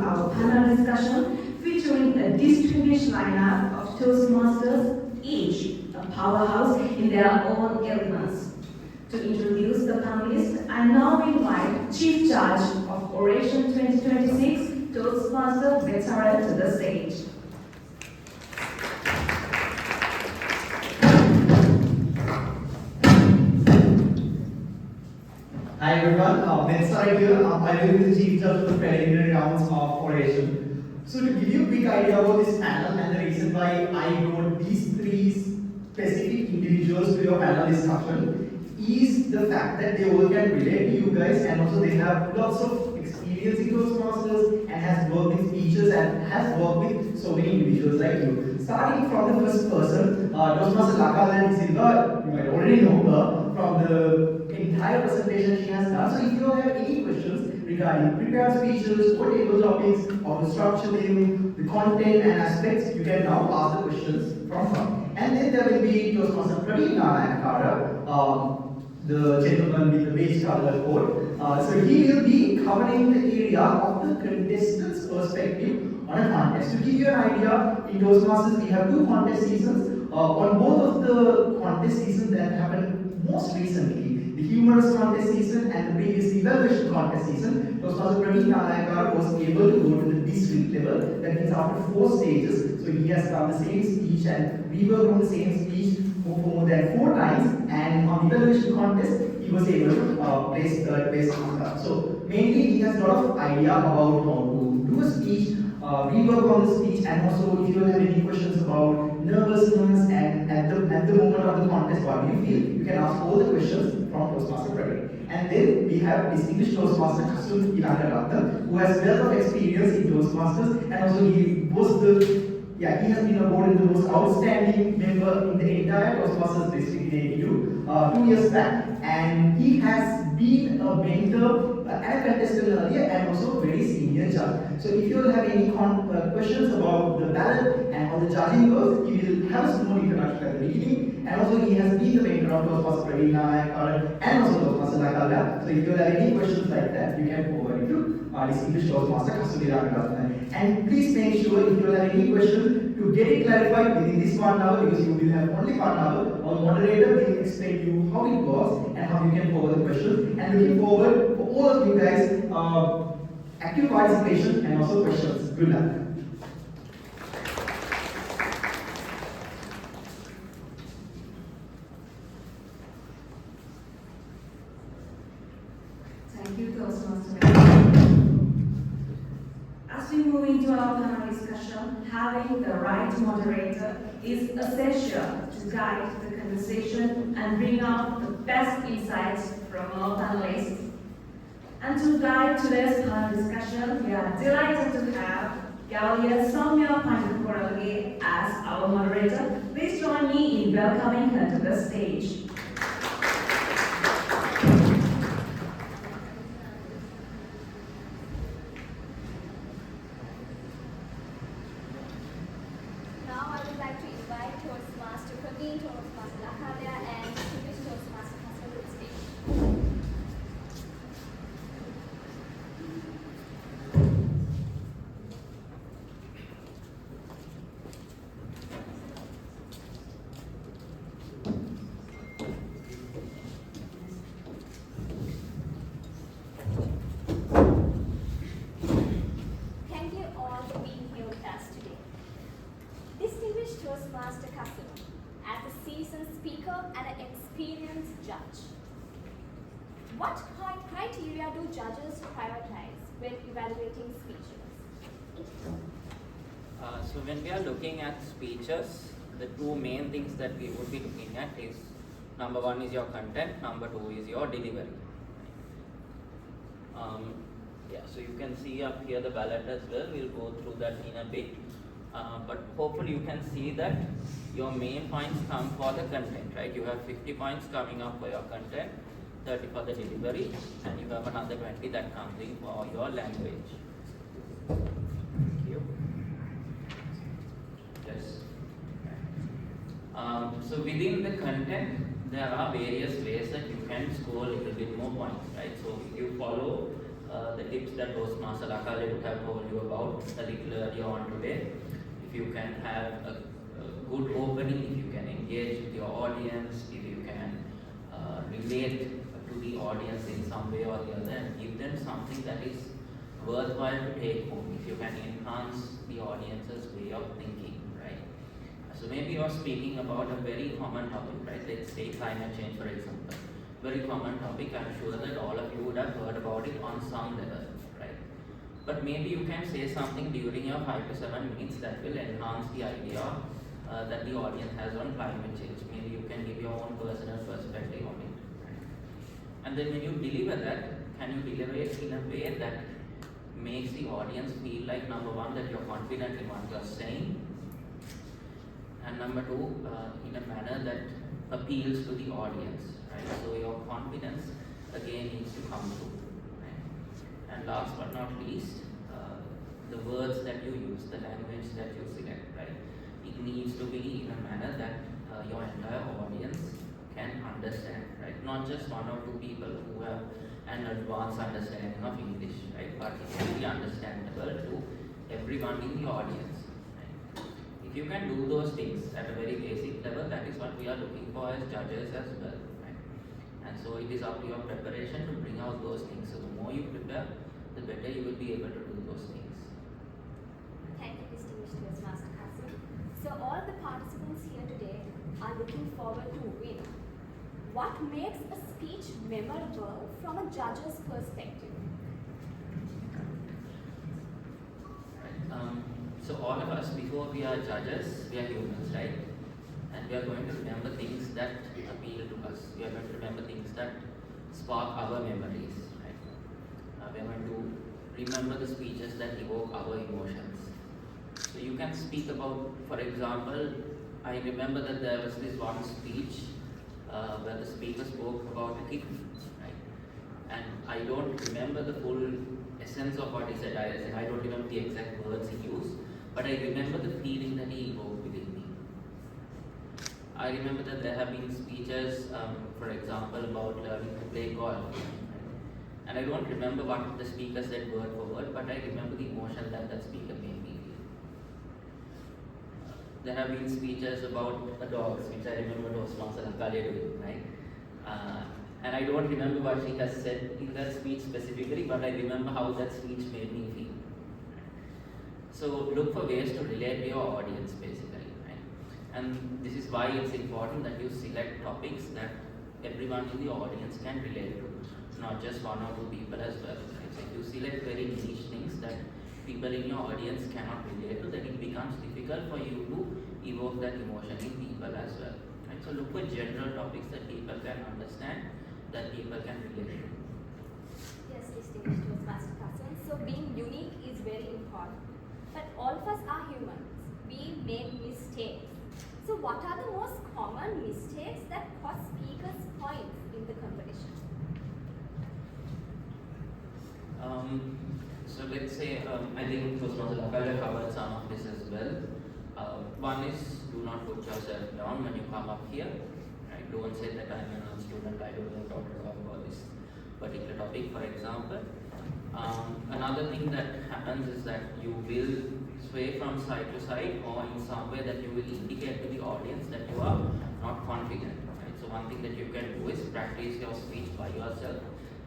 our panel discussion featuring a distinguished lineup of Toastmasters, each a powerhouse in their own elements. To introduce the panelists, I now invite Chief Judge of Oration 2026, Toastmaster veteran to the stage. Hi everyone, Mensai here. I will be the Chief Judge of the preliminary rounds of Oration. So to give you a quick idea about this panel and the reason why I brought these three specific individuals to your panel discussion is the fact that they all can relate to you guys, and also they have lots of experience in Toastmasters and has worked with speeches and has worked with so many individuals like you. Starting from the first person, Toastmaster Lakalan Silva, you might already know her from the entire presentation she has done. So if you have any questions regarding prepared speeches, or table topics, or the structure them, the content and aspects, you can now ask the questions from her. And then there will be Toastmaster Praveen Narayanakara, the gentleman with the beige color coat. So he will be covering the area of the contestant's perspective on a contest. To give you an idea, in Toastmasters we have two contest seasons. On both of the contest seasons that happened most recently, the humorous contest season and the previous evaluation contest season, Toastmaster Praveen Narayanakar was able to go to the district level. That means after 4 stages, so he has done the same speech and we worked on the same speech for more than 4 times, and on the evaluation contest he was able to place third place. So mainly he has a lot of idea about how to do a speech, rework on the speech, and also if you have any questions about nervousness and at the moment of the contest what do you feel, you can ask all the questions from Toastmaster Praveen. And then we have distinguished Toastmaster Kasun Ilanaratnam, who has wealth of experience in Toastmasters, and also he has been awarded the most outstanding member in the entire Toastmasters district in ATU 2 years back, and he has been a mentor and a contestant earlier and also a very senior judge. So if you have any questions about the ballot and how the judging works, he will have a small introduction at the beginning, and also he has been the mentor of Toastmaster Praveen Narayanakar and also Toastmaster Lakalan. So if you have any questions like that, you can forward it to distinguished Toastmaster Kasturi Ramanathan. And please make sure if you have any questions to get it clarified within this 1 hour, because you will have only 1 hour. Our moderator will explain you how it works and how you can forward the questions. And looking forward for all of you guys active participation and also questions. Good luck. Thank you, Toastmaster. As we move into our panel discussion, having the right moderator is essential to guide the conversation and bring out the best insights from our panelists. And to guide today's panel discussion, we are delighted to have Gaulia Soumya Pandakoralge as our moderator. Please join me in welcoming her to the stage. Toastmaster Lakalia and distinguished Toastmaster Kasun to the stage. Thank you all for being here with us today. Distinguished Toastmaster Kasun, as a seasoned speaker and an experienced judge, what criteria do judges prioritize when evaluating speeches? So when we are looking at speeches, the 2 main things that we would be looking at is, number 1 is your content, number 2 is your delivery. So you can see up here the ballot as well. We'll go through that in a bit. But hopefully you can see that your main points come for the content, right? You have 50 points coming up for your content, 30 for the delivery, and you have another 20 that comes in for your language. Thank you. Yes. So within the content, there are various ways that you can score a little bit more points, right? So if you follow the tips that Toastmaster Akale would have told you about a little earlier on today. If you can have a good opening, if you can engage with your audience, if you can relate to the audience in some way or the other and give them something that is worthwhile to take home, if you can enhance the audience's way of thinking, right? So maybe you're speaking about a very common topic, right? Let's take climate change for example. Very common topic, I'm sure that all of you would have heard about it on some level, right? But maybe you can say something during your 5 to 7 minutes that will enhance the idea that the audience has on climate change. Maybe you can give your own personal perspective on it, right? And then when you deliver that, can you deliver it in a way that makes the audience feel like, number one, that you're confident in what you're saying, and number two, in a manner that appeals to the audience, right? So your confidence again needs to come through, right? And last but not least, the words that you use, the language that you select, right? It needs to be in a manner that your entire audience can understand, right? Not just one or two people who have an advanced understanding of English, right? But it can be understandable to everyone in the audience. If you can do those things at a very basic level, that is what we are looking for as judges as well, right? And so it is up to your preparation to bring out those things. So the more you prepare, the better you will be able to do those things. Thank you, distinguished Toastmaster Kasim. So all the participants here today are looking forward to win. What makes a speech memorable from a judge's perspective? So all of us, before we are judges, we are humans, right? And we are going to remember things that appeal to us. We are going to remember things that spark our memories, right? We are going to remember the speeches that evoke our emotions. So you can speak about, for example, I remember that there was this one speech where the speaker spoke about a kitten, right? And I don't remember the full essence of what he said. I don't remember the exact words he used, but I remember the feeling that he evoked within me. I remember that there have been speeches, for example, about learning to play golf, right? And I don't remember what the speaker said word for word, but I remember the emotion that that speaker made me feel. There have been speeches about dogs, which I remember Toastmaster Akale doing, right? And I don't remember what she has said in that speech specifically, but I remember how that speech made me feel. So look for ways to relate to your audience, basically, right? And this is why it's important that you select topics that everyone in the audience can relate to, not just one or two people as well, right? So if you select very niche things that people in your audience cannot relate to, then it becomes difficult for you to evoke that emotion in people as well, right? So look for general topics that people can understand, that people can relate to. Yes, distinguished Toastmaster Kasim. So being unique is very important. But all of us are humans. We make mistakes. So what are the most common mistakes that cost speakers points in the competition? So let's say, I think Toastmaster Akale covered some of this as well. One is, do not put yourself down when you come up here. Right? Don't say that I'm a student, I don't know how to talk about this particular topic, for example. Another thing that happens is that you will sway from side to side, or in some way that you will indicate to the audience that you are not confident. Right? So one thing that you can do is practice your speech by yourself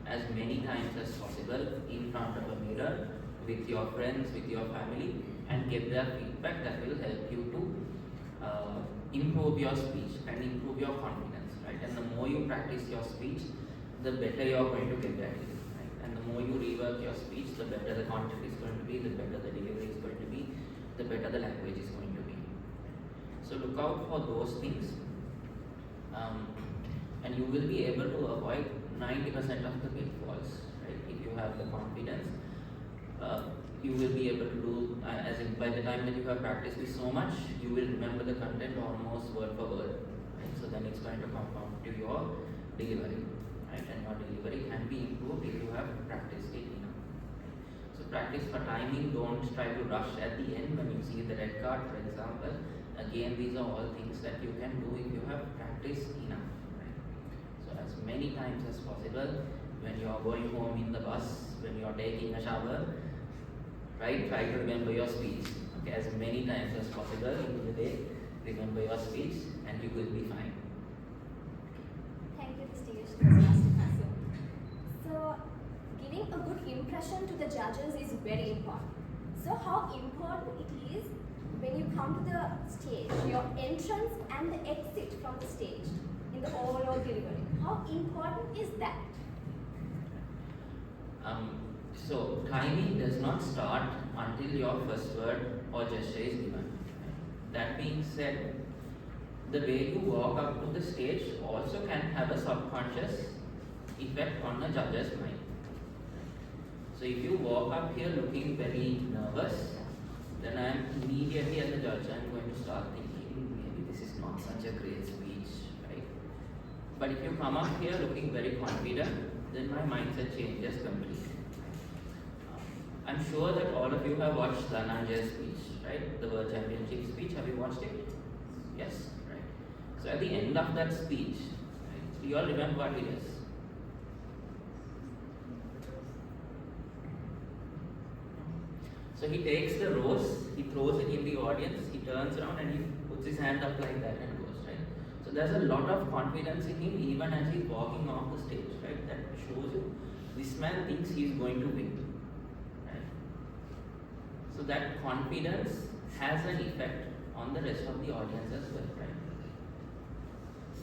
as many times as possible in front of a mirror, with your friends, with your family, and get their feedback. That will help you to improve your speech and improve your confidence, right? And the more you practice your speech, the better you are going to get at it, right? And the more you rework your speech, the better the content is going to be, the better the delivery is going to be, the better the language is going to be. So look out for those things, and you will be able to avoid 90% of the pitfalls, right? If you have the confidence, you will be able to do, as in by the time that you have practiced this so much, you will remember the content almost word for word, right? So then it's going to come down to your delivery, right? And your delivery can be improved if you have practiced it enough. Right? So practice for timing, don't try to rush at the end when you see the red card, for example. Again, these are all things that you can do if you have practiced enough, right? So as many times as possible, when you are going home in the bus, when you are taking a shower, right? Try to remember your speech. Okay, as many times as possible in the day, remember your speech, and you will be fine. Thank you, distinguished Toastmaster Kasu. So, giving a good impression to the judges is very important. So, how important it is when you come to the stage, your entrance and the exit from the stage in the overall delivery. How important is that? So timing does not start until your first word or gesture is given. That being said, the way you walk up to the stage also can have a subconscious effect on the judge's mind. So if you walk up here looking very nervous, then I am immediately as a judge, I am going to start thinking maybe this is not such a great speech, right? But if you come up here looking very confident, then my mindset changes completely. I'm sure that all of you have watched Dhananjay's speech, right? The World Championship speech. Have you watched it? Yes, right. So at the end of that speech, right, you all remember what it is. So he takes the rose, he throws it in the audience, he turns around and he puts his hand up like that and goes, right? So there's a lot of confidence in him even as he's walking off the stage, right? That shows you this man thinks he's going to win. So that confidence has an effect on the rest of the audience as well, right?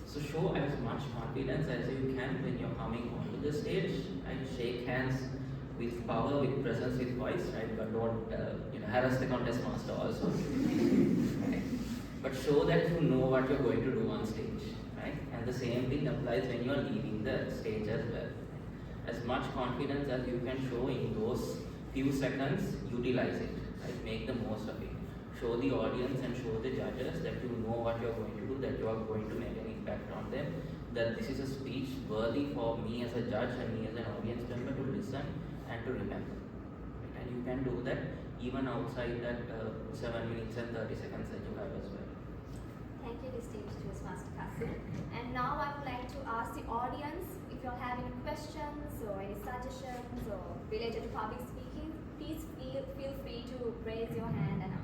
So show as much confidence as you can when you're coming onto the stage, right? Shake hands with power, with presence, with voice, right? But don't harass the contest master also. Right? But show that you know what you're going to do on stage, right? And the same thing applies when you're leaving the stage as well. As much confidence as you can show in those few seconds, utilize it. Right? Make the most of it. Show the audience and show the judges that you know what you're going to do, that you are going to make an impact on them, that this is a speech worthy for me as a judge and me as an audience member to listen and to remember. Right? And you can do that even outside that 7 minutes and 30 seconds that you have as well. Thank you, distinguished Toastmaster Kasu. And now I would like to ask the audience if you have any questions or any suggestions or related to public speaking, please feel free to raise your hand and ask.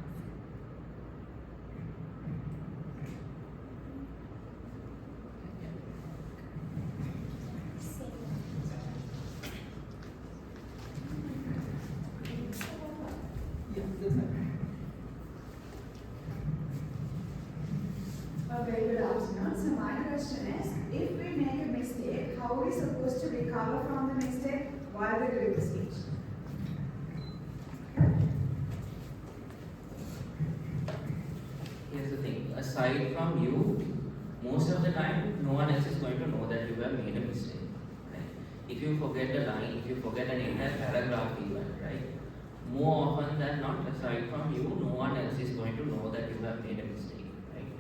A very good afternoon. So my question is, if we make a mistake, how are we supposed to recover from the mistake while we're doing the speech? Here's the thing, aside from you, most of the time, no one else is going to know that you have made a mistake. Right? If you forget a line, if you forget an entire paragraph even, right? More often than not, aside from you, no one else is going to know that you have made a mistake. Right?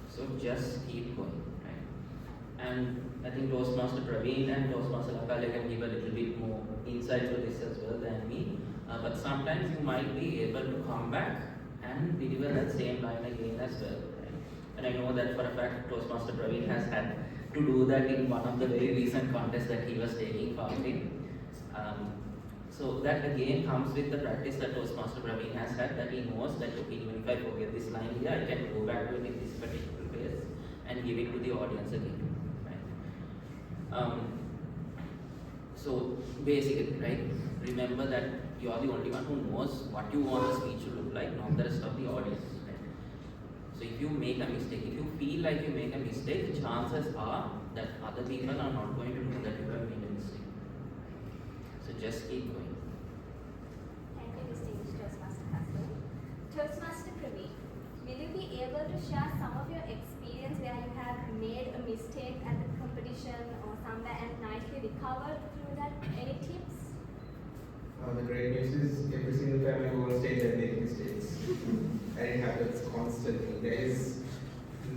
So just keep going. Right? And I think Toastmaster Praveen and Toastmaster Lakale can give a little bit more insight to this as well than me. But sometimes you might be able to come back and deliver that same line again as well. Right? And I know that for a fact Toastmaster Praveen has had to do that in one of the very recent contests that he was taking part in. So that again comes with the practice that Toastmaster Praveen has had, that he knows that okay, even if I forget this line here, I can go back to it in this particular place and give it to the audience again. Right? So basically, right, remember that you are the only one who knows what you want the speech to look like, not the rest of the audience. Right? So if you make a mistake, if you feel like you make a mistake, chances are that other people are not going to know that you have made a mistake. So just keep going. Thank you, distinguished Toastmaster Kasu. Toastmaster Praveen, will you be able to share some of your experience where you have made a mistake at the competition or somewhere and nicely recovered through that? Any tips? The great news is every single time I go on stage I make mistakes. And it happens constantly. There is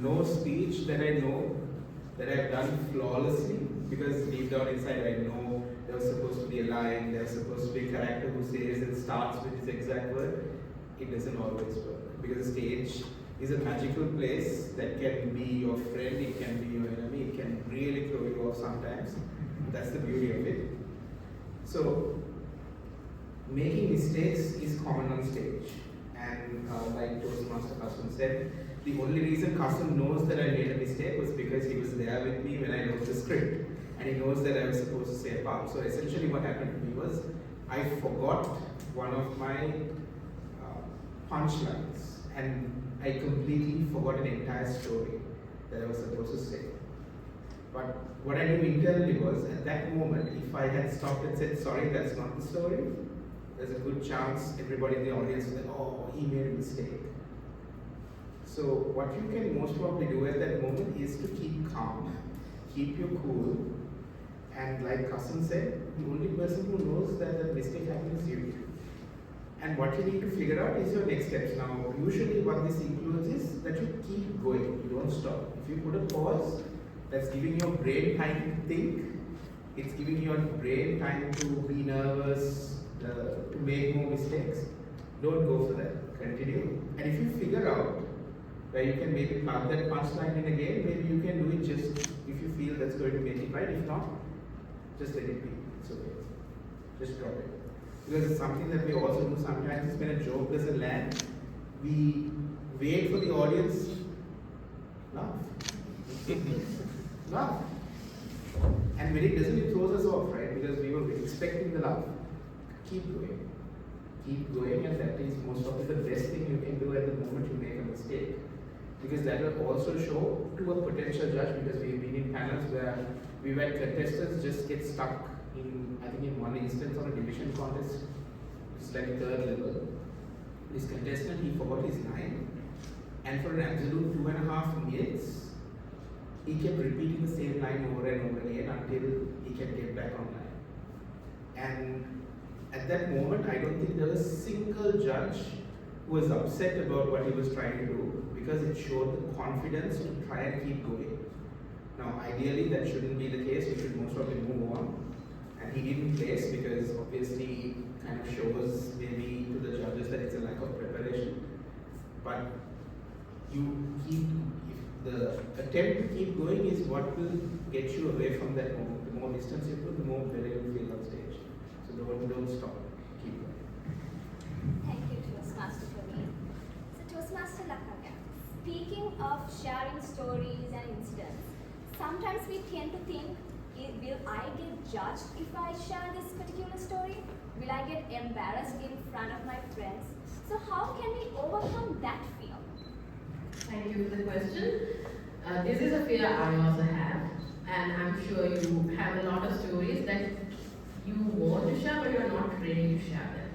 no speech that I know that I've done flawlessly, because deep down inside I know there was supposed to be a line, there was supposed to be a character who says and starts with this exact word. It doesn't always work, because the stage is a magical place that can be your friend, it can be your enemy, it can really throw you off sometimes. That's the beauty of it. So, making mistakes is common on stage. And like Toastmaster Custom said, the only reason Custom knows that I made a mistake was because he was there with me when I wrote the script. And he knows that I was supposed to say a part. So essentially what happened to me was, I forgot one of my punchlines. And I completely forgot an entire story that I was supposed to say. But what I knew internally was, at that moment, if I had stopped and said, sorry, that's not the story, there's a good chance everybody in the audience would say, oh, he made a mistake. So what you can most probably do at that moment is to keep calm, keep your cool, and like Custom said, the only person who knows that the mistake happened is you. And what you need to figure out is your next steps. Now, usually what this includes is that you keep going, you don't stop. If you put a pause, that's giving your brain time to think, it's giving your brain time to be nervous, to make more mistakes. Don't go for that, continue. And if you figure out where you can maybe plug that punchline in again, maybe you can do it just if you feel that's going to make it right. If not, just let it be, it's okay. Just drop it. Because it's something that we also do sometimes is when a joke doesn't land, we wait for the audience, laugh. Laugh. And when it doesn't, it throws us off, right? Because we were expecting the laugh. Keep going. Keep going, and that is most probably the best thing you can do at the moment you make a mistake. Because that will also show to a potential judge, because we've been in panels where we've had contestants just get stuck in, I think in one instance on a division contest, it's like a third level. This contestant, he forgot his line, and for an absolute 2.5 minutes, he kept repeating the same line over and over again until he can get back online. And at that moment, I don't think there was a single judge who was upset about what he was trying to do, because it showed the confidence to try and keep going. Now, ideally, that shouldn't be the case. You should most probably move on. And he didn't place because obviously it kind of shows maybe to the judges that it's a lack of preparation. But you keep, if the attempt to keep going is what will get you away from that moment. The more distance you put, the more better you feel on stage. So don't stop. Keep going. Thank you, Toastmaster Praveen. So, Toastmaster Lakavya, speaking of sharing stories and incidents, sometimes we tend to think, will I get judged if I share this particular story? Will I get embarrassed in front of my friends? So how can we overcome that fear? Thank you for the question. This is a fear I also have, and I'm sure you have a lot of stories that you want to share but you are not ready to share them.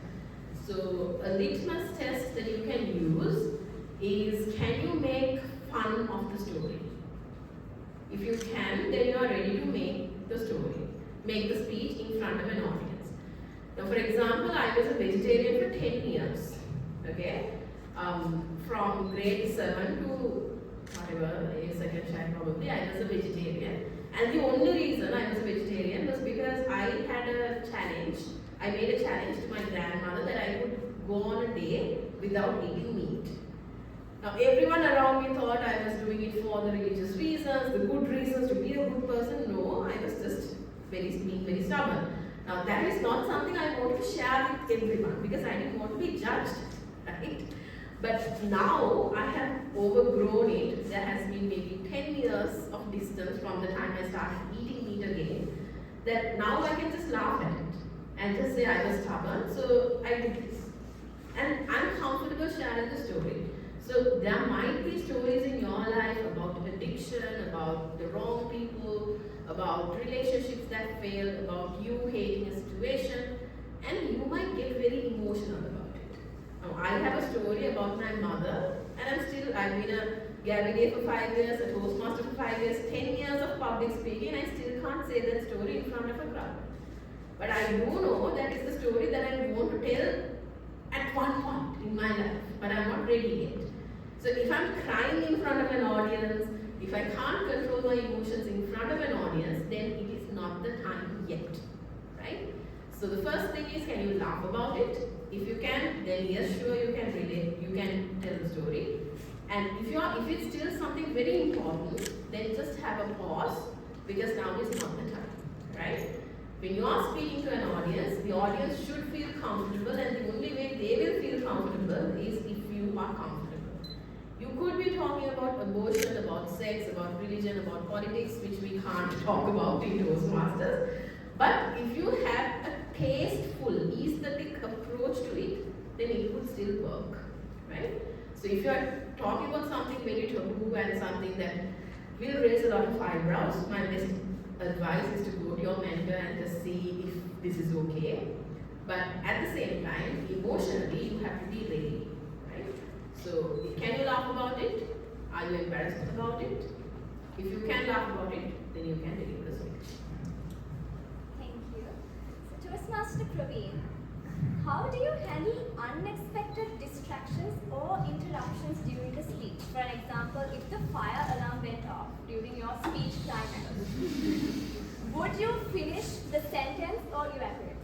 So a litmus test that you can use is, can you make fun of the story? If you can, then you are ready to make the story, make the speech in front of an audience. Now, for example, I was a vegetarian for 10 years, okay? From grade 7 to whatever, second child probably, I was a vegetarian. And the only reason I was a vegetarian was because I had a challenge. I made a challenge to my grandmother that I could go on a day without eating meat. Now, everyone around me thought I was doing it for the religious reasons, the good reasons to be a good person. No, I was just being very stubborn. Now, that is not something I want to share with everyone because I didn't want to be judged, right? But now I have overgrown it. There has been maybe 10 years of distance from the time I started eating meat again, that now I can just laugh at it and just say I was stubborn, so I did this. And I'm comfortable sharing the story. So there might be stories in your life about addiction, about the wrong people, about relationships that failed, about you hating a situation, and you might get very emotional about it. Now, I have a story about my mother, and I've been a Gabby for 5 years, a Toastmaster for 5 years, 10 years of public speaking, and I still can't say that story in front of a crowd. But I do know that it's the story that I want to tell at one point in my life, but I'm not ready yet. So if I'm crying in front of an audience, if I can't control my emotions in front of an audience, then it is not the time yet, right? So the first thing is, can you laugh about it? If you can, then yes, sure, you can relate, you can tell the story. And if it's still something very important, then just have a pause, because now is not the time, right? When you are speaking to an audience, the audience should feel comfortable, and the only way they will feel comfortable is if you are comfortable. You could be talking about abortion, about sex, about religion, about politics, which we can't talk about in Toastmasters. But if you have a tasteful, aesthetic approach to it, then it would still work, right? So if you are talking about something very taboo and something that will raise a lot of eyebrows, my best advice is to go to your mentor and just see if this is okay. But at the same time, emotionally, you have to be ready, right? So, can you laugh about it? Are you embarrassed about it? If you can laugh about it, then you can deliver the speech. Thank you. So, Toastmaster Praveen, how do you handle unexpected distractions or interruptions during the speech? For an example, if the fire alarm went off during your speech climax, would you finish the sentence or evaporate?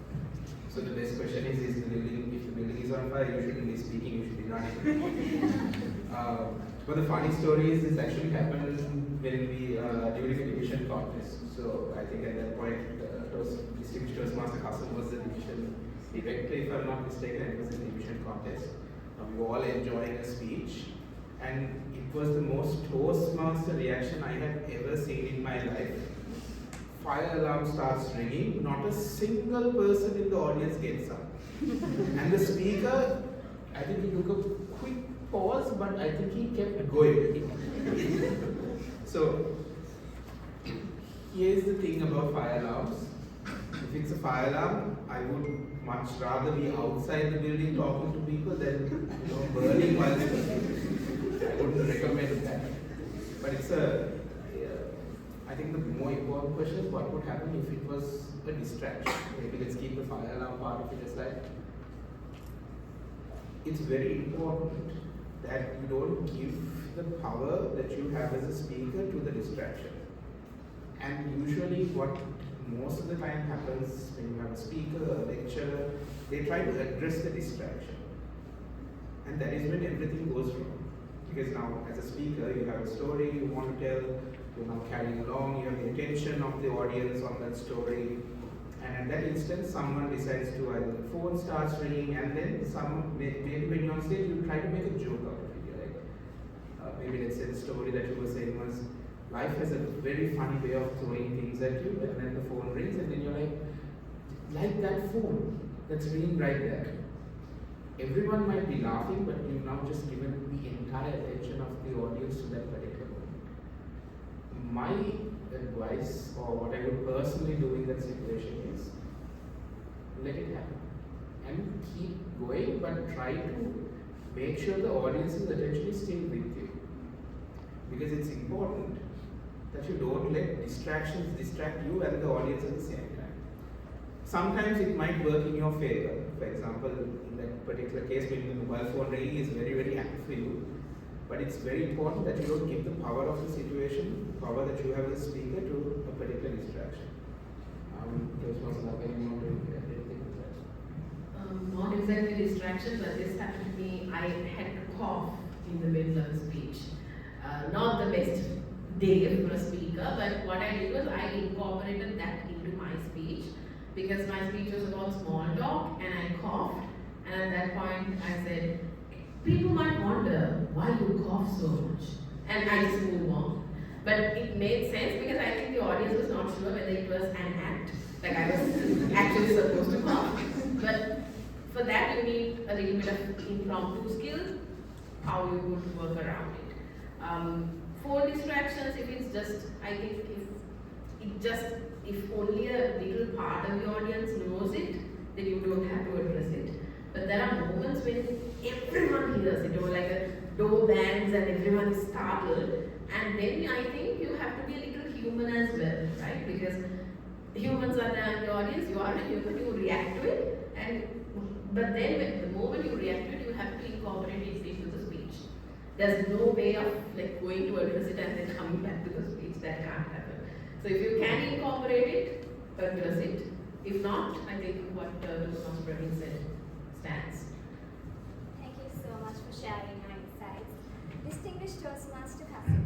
So the best question is if the building is on fire, you shouldn't be speaking, you should be running. But the funny story is this actually happened when we, during a division contest. So I think at that point, Distinguished Toastmaster Kassim was the division director, if I'm not mistaken, it was a division contest. We were all enjoying a speech, and it was the most Toastmaster reaction I have ever seen in my life. Fire alarm starts ringing, not a single person in the audience gets up. And the speaker, I think he took a quick pause, but I think he kept going. So, here's the thing about fire alarms. If it's a fire alarm, I would much rather be outside the building talking to people than burning while speaking. I wouldn't recommend that. But it's I think the more important question is what would happen if it was a distraction. Maybe let's keep the fire alarm part of it aside. It's very important that you don't give the power that you have as a speaker to the distraction. And usually what most of the time happens when you have a speaker, a lecturer, they try to address the distraction. And that is when everything goes wrong. Because now as a speaker, you have a story you want to tell, you're now carrying along, you have the attention of the audience on that story. And at that instant, someone decides to either the phone starts ringing, and then maybe when you're on stage, you try to make a joke out of it. You're like, maybe let's say the story that you were saying was, life has a very funny way of throwing things at you, and then the phone rings, and then you're like that phone that's ringing right there. Everyone might be laughing, but you've now just given the entire attention of the audience to that particular moment. My advice, or what I would personally do in that situation is, let it happen. And keep going, but try to make sure the audience's attention is still with you. Because it's important that you don't let distractions distract you and the audience at the same time. Sometimes it might work in your favor. For example, in that particular case, when the mobile phone ringing is very, very happy for you. But it's very important that you don't give the power of the situation, the power that you have as a speaker, to a particular distraction. Not exactly distraction, but this happened to me. I had to cough in the middle of the speech. Not the best day for a speaker, but what I did was I incorporated that into my speech, because my speech was about small talk, and I coughed, and at that point I said, people might wonder why you cough so much, and I just move on. But it made sense because I think the audience was not sure whether it was an act, like I was actually supposed to cough. But for that you need a little bit of impromptu skill, how you would work around it. For distractions, if it's just, I think if only a little part of the audience knows it, then you don't have to address it. But there are moments when everyone hears it, or like a door bangs and everyone is startled, and then I think you have to be a little human as well, right? Because humans are there in the audience, you are a human, you react to it, but then the moment you react to it, you have to incorporate it into the speech. There's no way of like going to address it and then coming back to the speech. That can't happen. So if you can incorporate it, address it. If not, I think what Toastmaster Praveen said stands. Thank you so much for sharing your insights. Distinguished Toastmaster Kassim.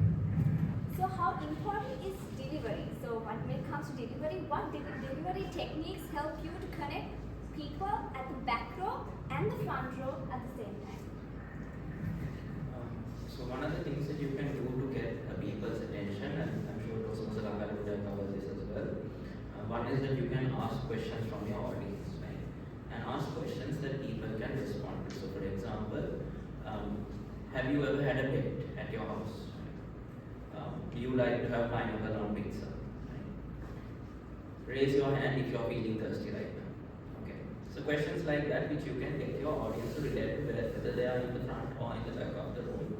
So how important is delivery? So when it comes to delivery, what delivery techniques help you to connect people at the back row and the front row at the same time? So one of the things that you can do to get people's attention, and I'm sure Dr. Salakar would have covered this as well. One is that you can ask questions from your audience, right? And ask questions that people can respond to. So for example, have you ever had a pet at your house? Do you like to have pineapple on pizza? Right? Raise your hand if you're feeling thirsty right now. Okay. So questions like that which you can get your audience to relate to whether they are in the front or in the back of the room.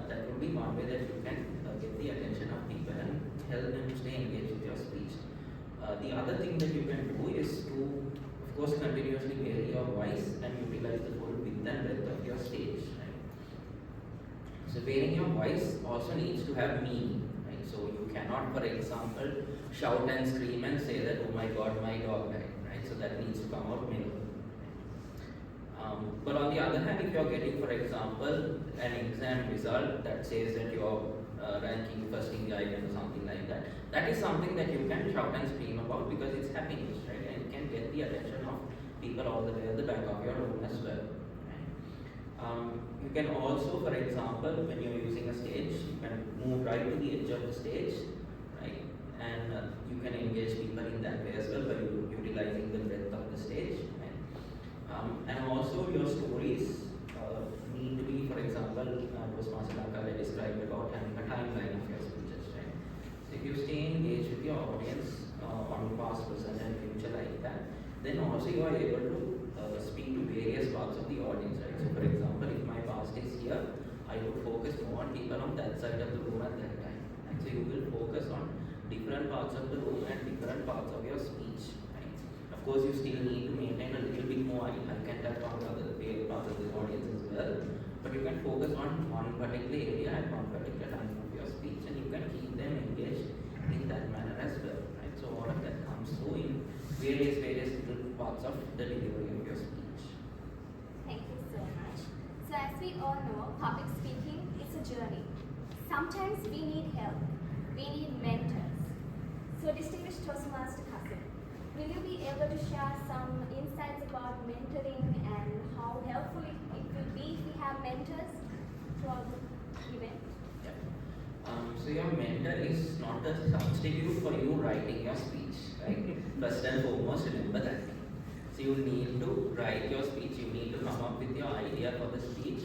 That would be one way that you can get the attention of people and help them to stay engaged with your speech. The other thing that you can do is to, of course, continuously vary your voice and utilize the full width and breadth of your stage. Right? So varying your voice also needs to have meaning. Right? So you cannot, for example, shout and scream and say that, oh my God, my dog died. Right? So that needs to come out mellow. But on the other hand, if you are getting, for example, an exam result that says that you are ranking first in the island or something like that, that is something that you can shout and scream about because it's happy news, right? And it can get the attention of people all the way at the back of your room as well. Right? You can also, for example, when you're using a stage, you can move right to the edge of the stage, right? And you can engage people in that way as well by utilizing the breadth of the stage. And also your stories need to be, for example, Toastmaster Lakar described about having a timeline of your speeches, right? So if you stay engaged with your audience on past, present and future like that, then also you are able to speak to various parts of the audience, right? So for example, if my past is here, I would focus more on people on that side of the room at that time. And so you will focus on different parts of the room and different parts of your speech. Of course, you still need to maintain a little bit more eye contact on the other parts of the audience as well. But you can focus on one particular area at one particular time of your speech, and you can keep them engaged in that manner as well. Right? So all of that comes through in various little parts of the delivery of your speech. Thank you so much. So as we all know, public speaking is a journey. Sometimes we need help. We need mentors. So distinguished Toastmaster Kasim, will you be able to share some insights about mentoring and how helpful it will be if we have mentors throughout the event? So your mentor is not a substitute for you writing your speech, right? First and foremost, remember that. So you need to write your speech, you need to come up with your idea for the speech,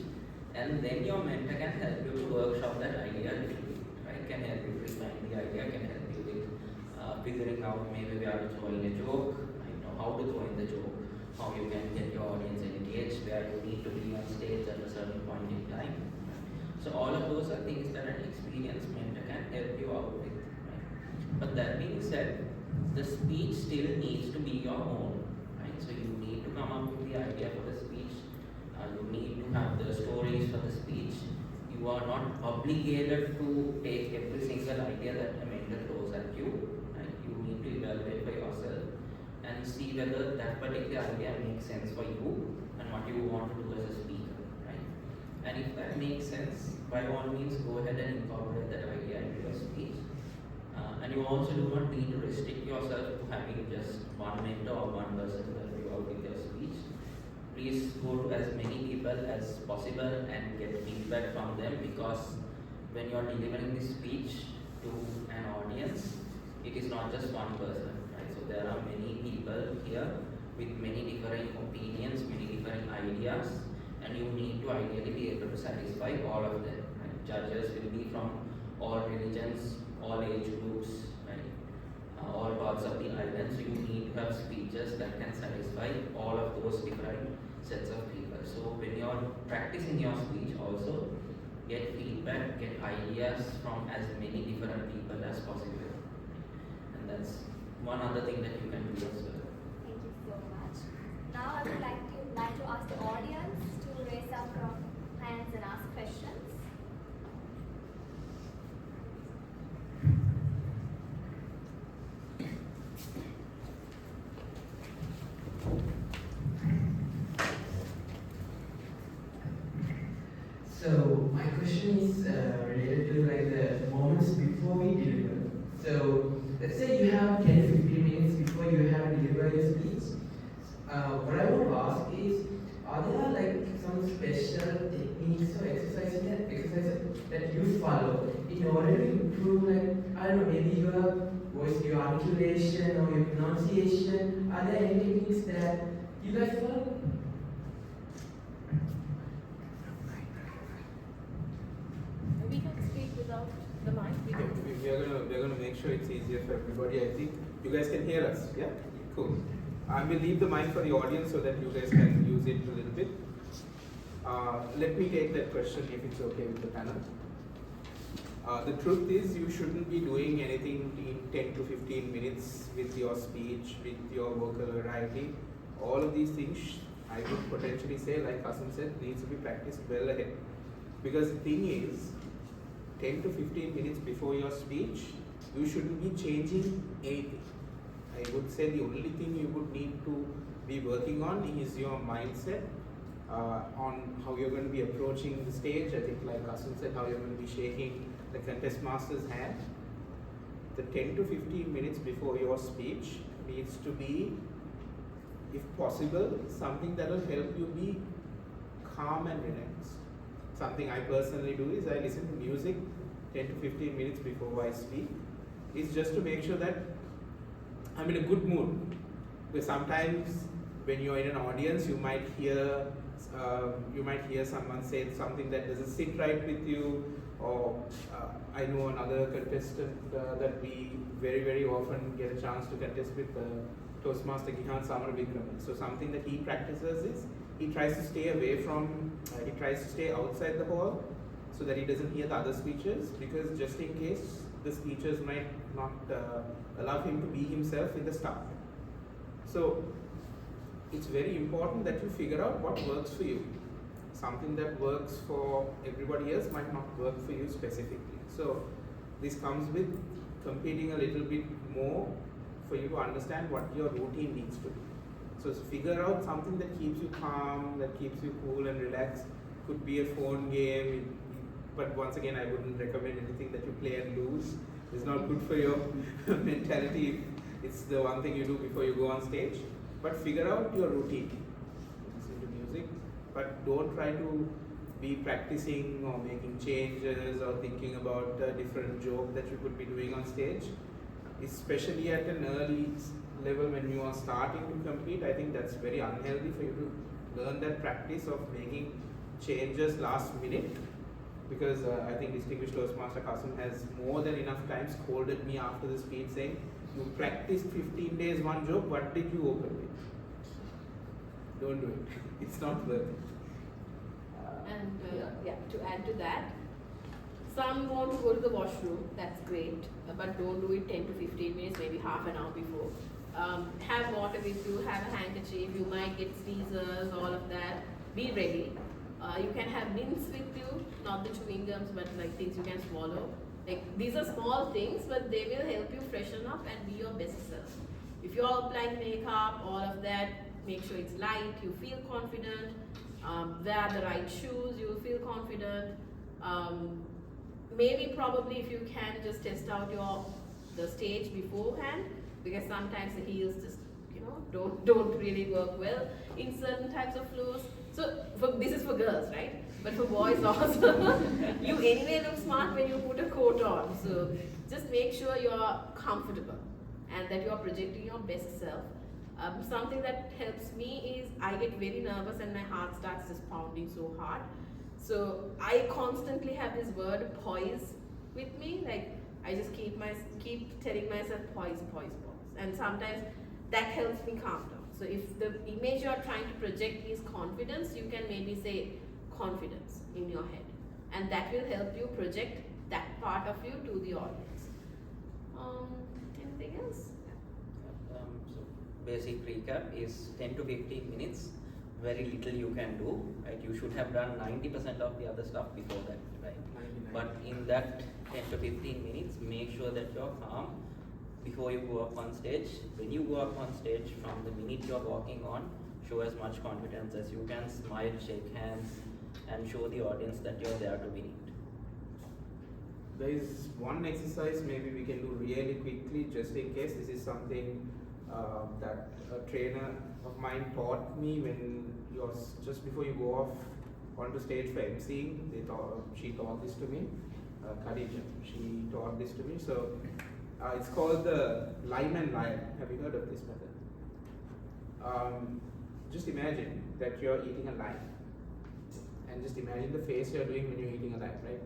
and then your mentor can help you to workshop that idea a little bit, right? Can help you refine the idea, can help you with figuring out maybe where to throw in a joke, right? Know how to throw in the joke, how you can get your audience engaged, where you need to be on stage at a certain point in time. So all of those are things that an experienced mentor can help you out with. Right? But that being said, the speech still needs to be your own. Right? So you need to come up with the idea for the speech. You need to have the stories for the speech. You are not obligated to take every single idea that a mentor throws at you. Right? You need to evaluate for yourself and see whether that particular idea makes sense for you and what you want to do as a speaker. Right? And if that makes sense, by all means go ahead and incorporate that idea into your speech. And you also do not need to restrict yourself to having just one mentor or one person to help you out with your speech. Please go to as many people as possible and get feedback from them, because when you are delivering this speech to an audience, it is not just one person, right? So there are many people here with many different opinions, many different ideas, and you need to ideally be able to satisfy all of them. Right? Judges will be from all religions, all age groups, right? All parts of the island. So you need to have speeches that can satisfy all of those different sets of people. So when you are practicing your speech, also get feedback, get ideas from as many different people as possible. And that's one other thing that you can do as well. Thank you so much. Now I would like to ask the audience to raise up your hands and ask questions. So my question is related to like the moments before we deliver. So let's say you have 10 to 15 minutes before you have to deliver your speech. What I want to ask is, are there like some special techniques or exercises that you follow in order to improve, like, I don't know, maybe your voice, your articulation or your pronunciation? Are there any techniques that you guys follow? We can speak without the mic. We're gonna make sure it's easier for everybody. I think you guys can hear us. Yeah, cool. I will leave the mic for the audience so that you guys can use it a little bit. Let me take that question if it's okay with the panel. The truth is, you shouldn't be doing anything in 10 to 15 minutes with your speech, with your vocal variety. All of these things, I would potentially say, like Kasim said, needs to be practiced well ahead. Because the thing is, 10 to 15 minutes before your speech, you shouldn't be changing anything. I would say the only thing you would need to be working on is your mindset on how you're going to be approaching the stage. I think, like Kasim said, how you're going to be shaking the contest master's hand. The 10 to 15 minutes before your speech needs to be, if possible, something that will help you be calm and relaxed. Something I personally do is I listen to music 10 to 15 minutes before I speak. It's just to make sure that I'm in a good mood. Because sometimes when you're in an audience, you might hear someone say something that doesn't sit right with you, or I know another contestant that we very, very often get a chance to contest with, Toastmaster Gihan Samaravikraman. So something that he practices is he tries to stay away from, he tries to stay outside the hall so that he doesn't hear the other speeches, because just in case the speeches might not allow him to be himself in the start. So it's very important that you figure out what works for you. Something that works for everybody else might not work for you specifically. So this comes with competing a little bit more for you to understand what your routine needs to be. So figure out something that keeps you calm, that keeps you cool and relaxed. Could be a phone game, but once again, I wouldn't recommend anything that you play and lose. It's not good for your mentality. It's the one thing you do before you go on stage. But figure out your routine. Listen to music, but don't try to be practicing or making changes or thinking about a different joke that you could be doing on stage. Especially at an early level when you are starting to compete, I think that's very unhealthy for you to learn that practice of making changes last minute. Because I think distinguished Toastmaster Kasim has more than enough times scolded me after the speech saying, you practiced 15 days one joke, what did you open with? Don't do it. It's not worth it. And to add to that, some want to go to the washroom, that's great, but don't do it 10 to 15 minutes, maybe half an hour before. Have water with you, have a handkerchief, you might get sneezers, all of that. Be ready. You can have mints with you, not the chewing gums, but like things you can swallow. Like, these are small things, but they will help you freshen up and be your best self. If you're applying makeup, all of that, make sure it's light, you feel confident. Wear the right shoes, you will feel confident. Maybe probably if you can just test out the stage beforehand, because sometimes the heels just don't really work well in certain types of floors. So this is for girls, right? But for boys also, you anyway look smart when you put a coat on. So just make sure you're comfortable and that you're projecting your best self. Something that helps me is I get very nervous and my heart starts just pounding so hard. So I constantly have this word poise with me. Like, I just keep telling myself poise, poise, poise. And sometimes that helps me calm down. So if the image you're trying to project is confidence, you can maybe say confidence in your head. And that will help you project that part of you to the audience. Anything else? So basic recap is 10 to 15 minutes. Very little you can do, right? You should have done 90% of the other stuff before that, right? 99. But in that 10 to 15 minutes, make sure that you're calm before you go up on stage. When you go up on stage, from the minute you're walking on, show as much confidence as you can, smile, shake hands, and show the audience that you're there to win it. there is one exercise maybe we can do really quickly, just in case. This is something that a trainer of mine taught me when just before you go off onto stage for emceeing. She taught this to me, Khadija. She taught this to me. So it's called the lime and lion. Have you heard of this method? Just imagine that you're eating a lime, and just imagine the face you're doing when you're eating a lime, right?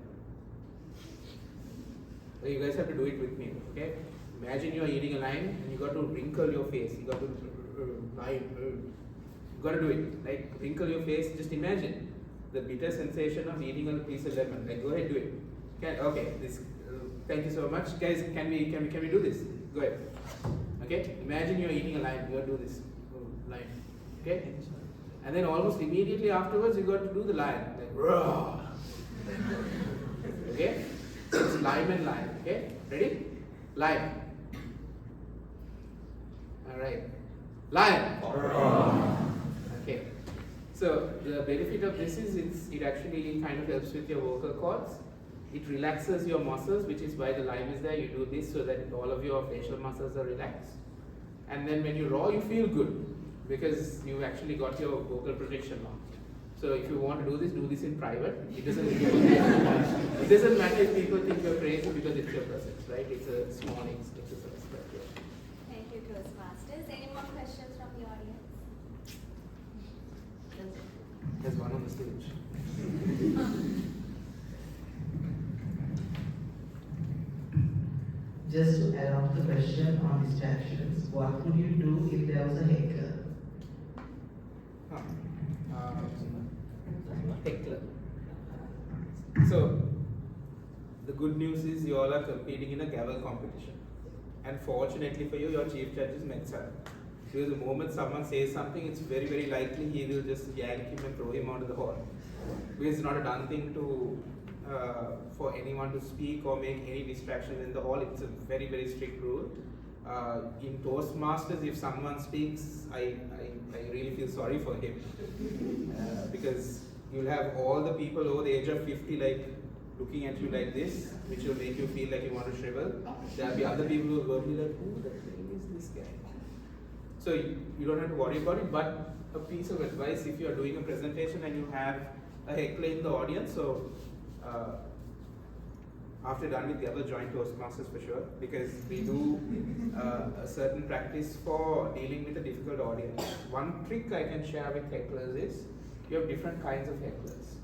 So you guys have to do it with me, okay? Imagine you're eating a lime and you got to wrinkle your face. You got to you got to do it, like wrinkle your face. Just imagine the bitter sensation of eating a piece of lemon. Like, go ahead, do it. Okay, this. Thank you so much, guys. Can we do this? Go ahead. Okay. Imagine you're eating a lime. You got to do this lime. Okay. And then almost immediately afterwards, you got to do the lion. Like, raw. Okay. So it's lime and lion. Okay. Ready? Lime. All right. Lion. Okay. So the benefit of this is it actually kind of helps with your vocal cords. It relaxes your muscles, which is why the lime is there. You do this so that all of your facial muscles are relaxed. And then when you raw, you feel good because you actually got your vocal protection on. So if you want to do this in private. It doesn't matter if people think you're crazy because it's your presence, right? It's a small exercise. Thank you, Toastmasters. Any more questions from the audience? There's one on the stage. Just to add on to the question on distractions, what would you do if there was a heckler? Heckler. So, the good news is you all are competing in a gavel competition. And fortunately for you, your chief judge is Metsar. Because the moment someone says something, it's very, very likely he will just yank him and throw him out of the hall. Because it's not a done thing to for anyone to speak or make any distractions in the hall. It's a very, very strict rule. In Toastmasters, if someone speaks, I really feel sorry for him. Because you'll have all the people over the age of 50 like looking at you like this, which will make you feel like you want to shrivel. There'll be other people who will be like, who the hell is this guy? So you don't have to worry about it, but a piece of advice if you are doing a presentation and you have a heckler in the audience, so after done with the other joint Toastmasters for sure, because we do a certain practice for dealing with a difficult audience. One trick I can share with hecklers is you have different kinds of hecklers.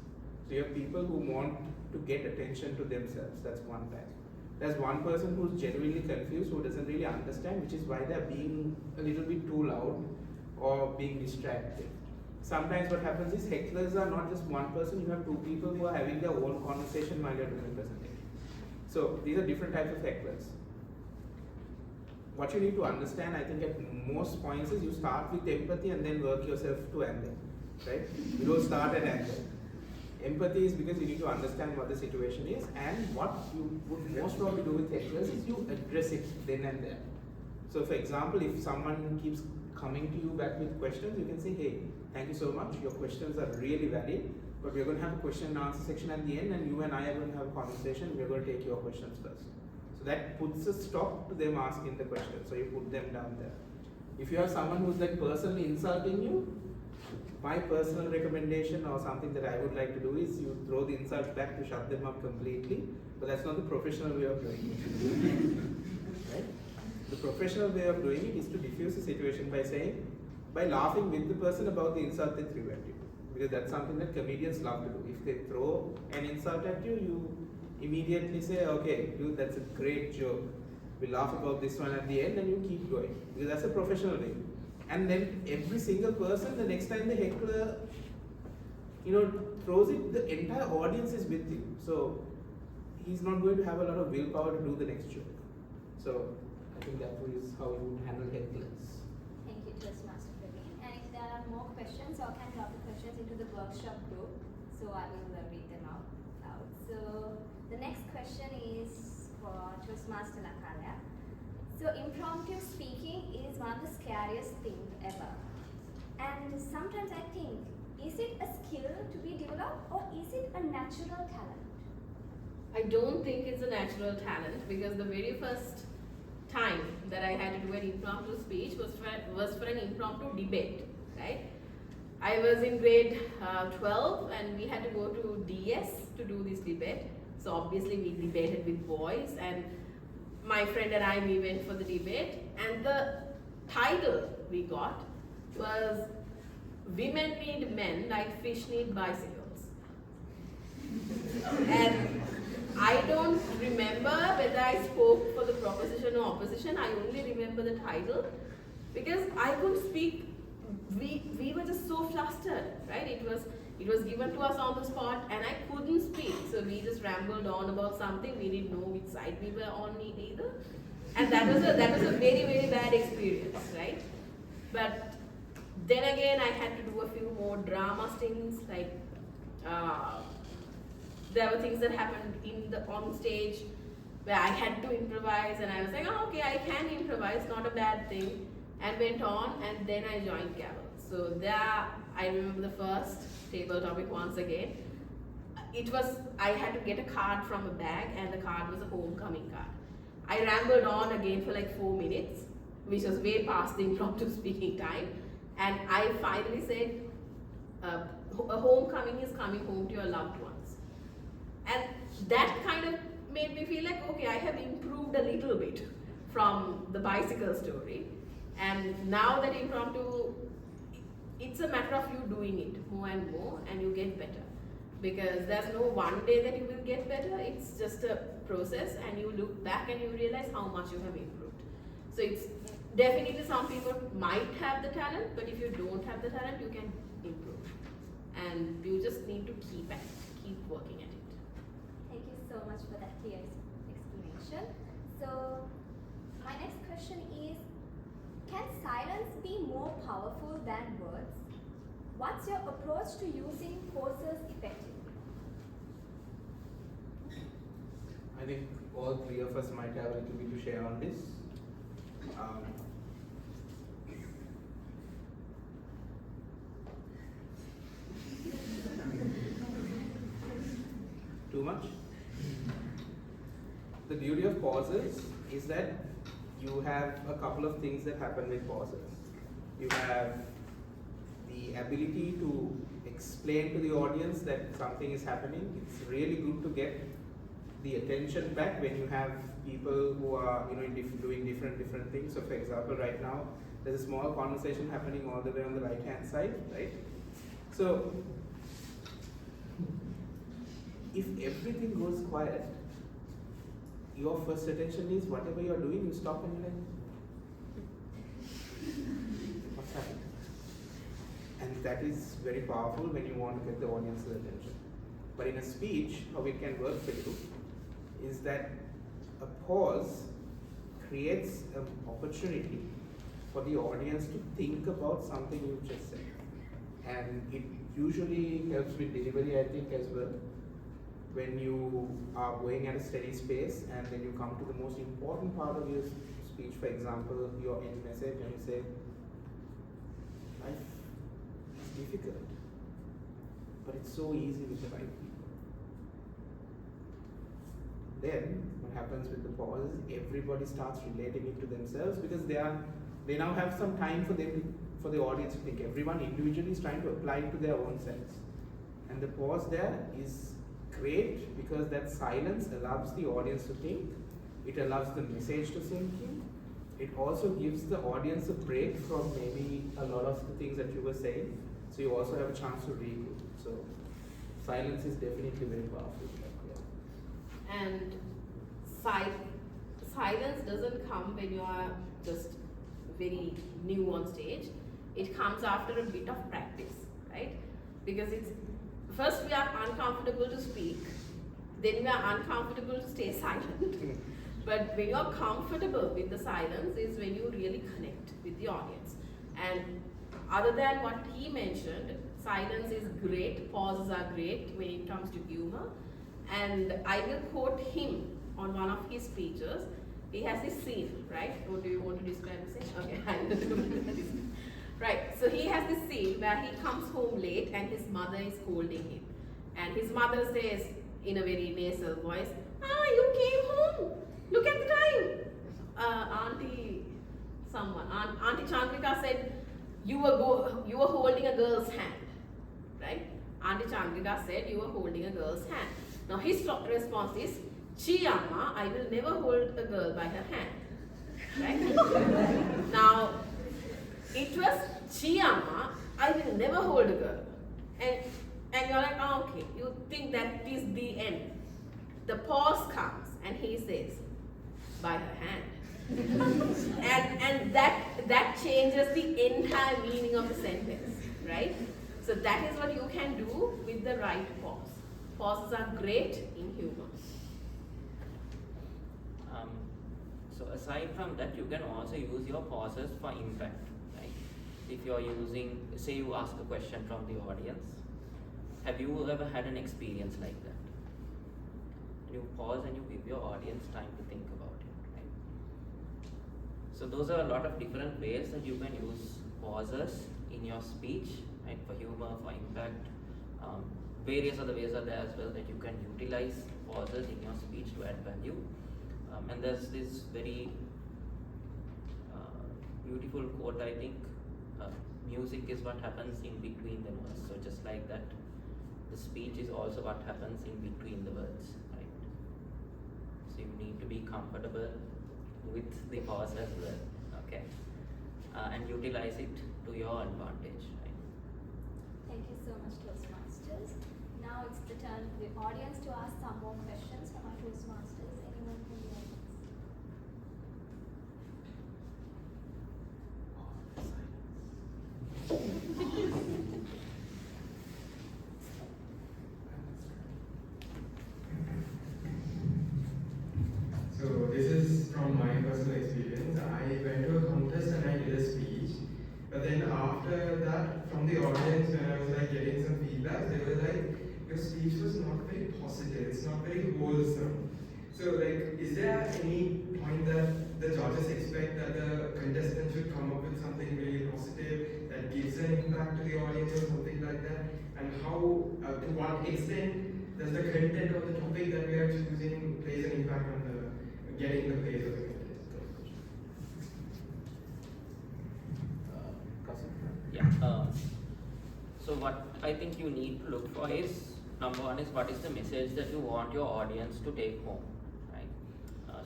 So you have people who want to get attention to themselves, that's one type. There's one person who's genuinely confused, who doesn't really understand, which is why they're being a little bit too loud or being distracted. Sometimes what happens is hecklers are not just one person, you have two people who are having their own conversation while you're doing the presentation. So these are different types of hecklers. What you need to understand, I think at most points is you start with empathy and then work yourself to anger, right? You don't start at anger. Empathy is because you need to understand what the situation is, and what you would most probably do with hecklers is you address it then and there. So for example, if someone keeps coming to you back with questions, you can say, hey, thank you so much, your questions are really valid, but we're going to have a question and answer section at the end, and you and I are going to have a conversation, we're going to take your questions first. So that puts a stop to them asking the question, so you put them down there. If you have someone who's like personally insulting you, my personal recommendation or something that I would like to do is you throw the insults back to shut them up completely, but that's not the professional way of doing it. Right? The professional way of doing it is to diffuse the situation by laughing with the person about the insult they threw at you. Because that's something that comedians love to do. If they throw an insult at you, you immediately say, okay, dude, that's a great joke. We laugh about this one at the end and you keep going. Because that's a professional way. And then every single person, the next time the heckler, throws it, the entire audience is with him. So he's not going to have a lot of willpower to do the next joke. So I think that is how you would handle hecklers. Thank you, Toastmaster Praveen. And if there are more questions, or can drop the questions into the workshop group, so I will read them out. So the next question is for Toastmaster Natalia. So impromptu speaking is one of the scariest things ever. And sometimes I think, is it a skill to be developed or is it a natural talent? I don't think it's a natural talent, because the very first time that I had to do an impromptu speech was for an impromptu debate, right? I was in grade 12 and we had to go to DS to do this debate. So obviously we debated with boys, and my friend and I, we went for the debate, and the title we got was "Women Need Men Like Fish Need Bicycles." And I don't remember whether I spoke for the proposition or opposition. I only remember the title because I couldn't speak. We were just so flustered, right? It was given to us on the spot, and I couldn't speak. So we just rambled on about something. We didn't know which side we were on either, and that was a very, very bad experience, right? But then again, I had to do a few more drama things, like there were things that happened on stage where I had to improvise, and I was like, oh, okay, I can improvise, not a bad thing, and went on, and then I joined Gavel. So there, I remember the first table topic once again. I had to get a card from a bag, and the card was a homecoming card. I rambled on again for like 4 minutes, which was way past the impromptu speaking time, and I finally said, a homecoming is coming home to your loved ones. And that kind of made me feel like, okay, I have improved a little bit from the bicycle story. And now that impromptu, it's a matter of you doing it more and more, and you get better. Because there's no one day that you will get better, it's just a process, and you look back and you realize how much you have improved. So it's definitely, some people might have the talent, but if you don't have the talent, you can improve. And you just need to keep working at it. Thank you so much for that clear explanation. So, my next question is, can silence be more powerful than words? What's your approach to using pauses effectively? I think all three of us might have a little bit to share on this. Too much? The beauty of pauses is that you have a couple of things that happen with pauses. You have the ability to explain to the audience that something is happening. It's really good to get the attention back when you have people who are doing different things. So for example, right now there's a small conversation happening all the way on the right hand side, right? So if everything goes quiet, your first attention is whatever you're doing, you stop and you're like, what's happening? And that is very powerful when you want to get the audience's attention. But in a speech, how it can work for you is that a pause creates an opportunity for the audience to think about something you just said. And it usually helps with delivery, I think, as well. When you are going at a steady pace and then you come to the most important part of your speech, for example, your end message, and you say, life is difficult, but it's so easy with the right people. Then what happens with the pause is everybody starts relating it to themselves, because they now have some time for the audience to think. Everyone individually is trying to apply it to their own sense. And the pause there is great because that silence allows the audience to think. It allows the message to sink in. It also gives the audience a break from maybe a lot of the things that you were saying. So you also have a chance to regroup. So silence is definitely very powerful. Yeah. And silence doesn't come when you are just very new on stage. It comes after a bit of practice, right? Because first we are uncomfortable to speak, then we are uncomfortable to stay silent. But when you're comfortable with the silence is when you really connect with the audience. And other than what he mentioned, silence is great, pauses are great when it comes to humor. And I will quote him on one of his speeches. He has this scene, right? Or do you want to describe the scene? Okay, I will do this. Right, so he has this scene where he comes home late and his mother is scolding him. And his mother says, in a very nasal voice, "Ah, you came home. Look at the time." Auntie Chandrika said, you were holding a girl's hand, right? Auntie Chandrika said you were holding a girl's hand. Now his response is, "Chi Amma, I will never hold a girl by her hand." Right? Now, it was, "Chi Amma, I will never hold a girl." And you're like, "Oh, okay, you think that is the end." The pause comes and he says, "By her hand." and that changes the entire meaning of the sentence, right? So that is what you can do with the right pause. Pauses are great in humor. So aside from that, you can also use your pauses for impact, right? If you're using, say you ask a question from the audience, have you ever had an experience like that? You pause and you give your audience time to think about it, right? So those are a lot of different ways that you can use pauses in your speech, right? For humor, for impact. Various other ways are there as well that you can utilize pauses in your speech to add value. And there's this very beautiful quote, I think, music is what happens in between the words. So just like that, the speech is also what happens in between the words, right? So you need to be comfortable with the pause as well, okay? And utilize it to your advantage, right? Thank you so much, Toastmasters. Now it's the turn for the audience to ask some more questions from our Toastmasters. Anyone from the audience? So this is from my personal experience. I went to a contest and I did a speech. But then after that, from the audience, when I was like getting some feedback, they were like, "Your speech was not very positive. It's not very wholesome." So like, is there any point that the judges expect that the contestant should come up with something really positive that gives an impact to the audience or something like that? And how, to what extent does the content of the topic that we are choosing plays an impact on the getting the praise of the contest? Yeah. So what I think you need to look for is, number one is, what is the message that you want your audience to take home, right?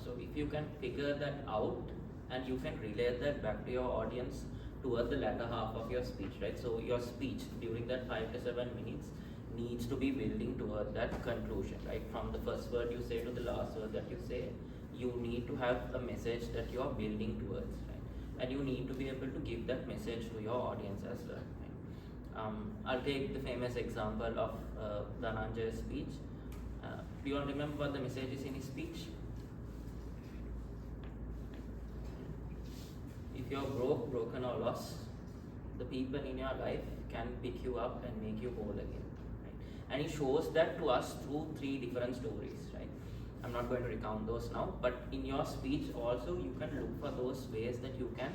So if you can figure that out and you can relate that back to your audience toward the latter half of your speech, right? So your speech during that 5 to 7 minutes needs to be building toward that conclusion, right? From the first word you say to the last word that you say, you need to have a message that you are building towards, right? And you need to be able to give that message to your audience as well, right? I'll take the famous example of Dhananjay's speech. Do you all remember what the message is in his speech? If you're broke, broken or lost, the people in your life can pick you up and make you whole again, right? And he shows that to us through 3 different stories, right? I'm not going to recount those now, but in your speech also you can look for those ways that you can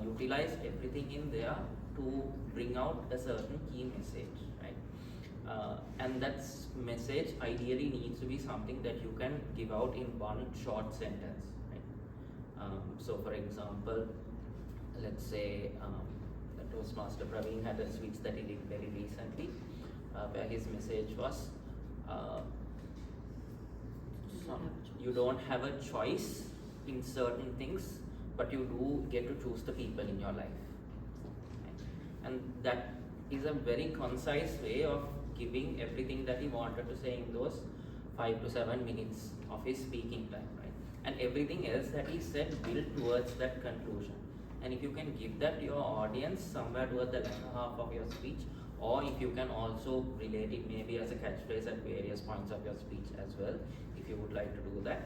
utilize everything in there to bring out a certain key message, right? And that message ideally needs to be something that you can give out in one short sentence, right? So for example, let's say Toastmaster Praveen had a speech that he did very recently, where his message was, you don't have a choice in certain things, but you do get to choose the people in your life. Right? And that is a very concise way of giving everything that he wanted to say in those 5 to 7 minutes of his speaking time, right? And everything else that he said built towards that conclusion. And if you can give that to your audience somewhere towards the latter half of your speech, or if you can also relate it maybe as a catchphrase at various points of your speech as well, if you would like to do that,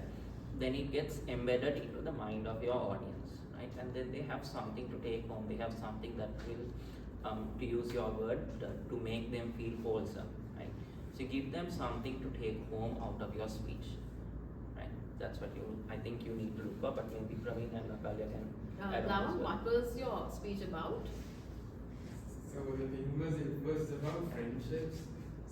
then it gets embedded into the mind of your audience, right? And then they have something to take home, they have something that will, to use your word, to make them feel wholesome, right? So give them something to take home out of your speech, right? That's what I think you need to look for, but maybe Praveen and Natalya can add on as Lavan, well. what was your speech about? So the thing was, it was about friendships.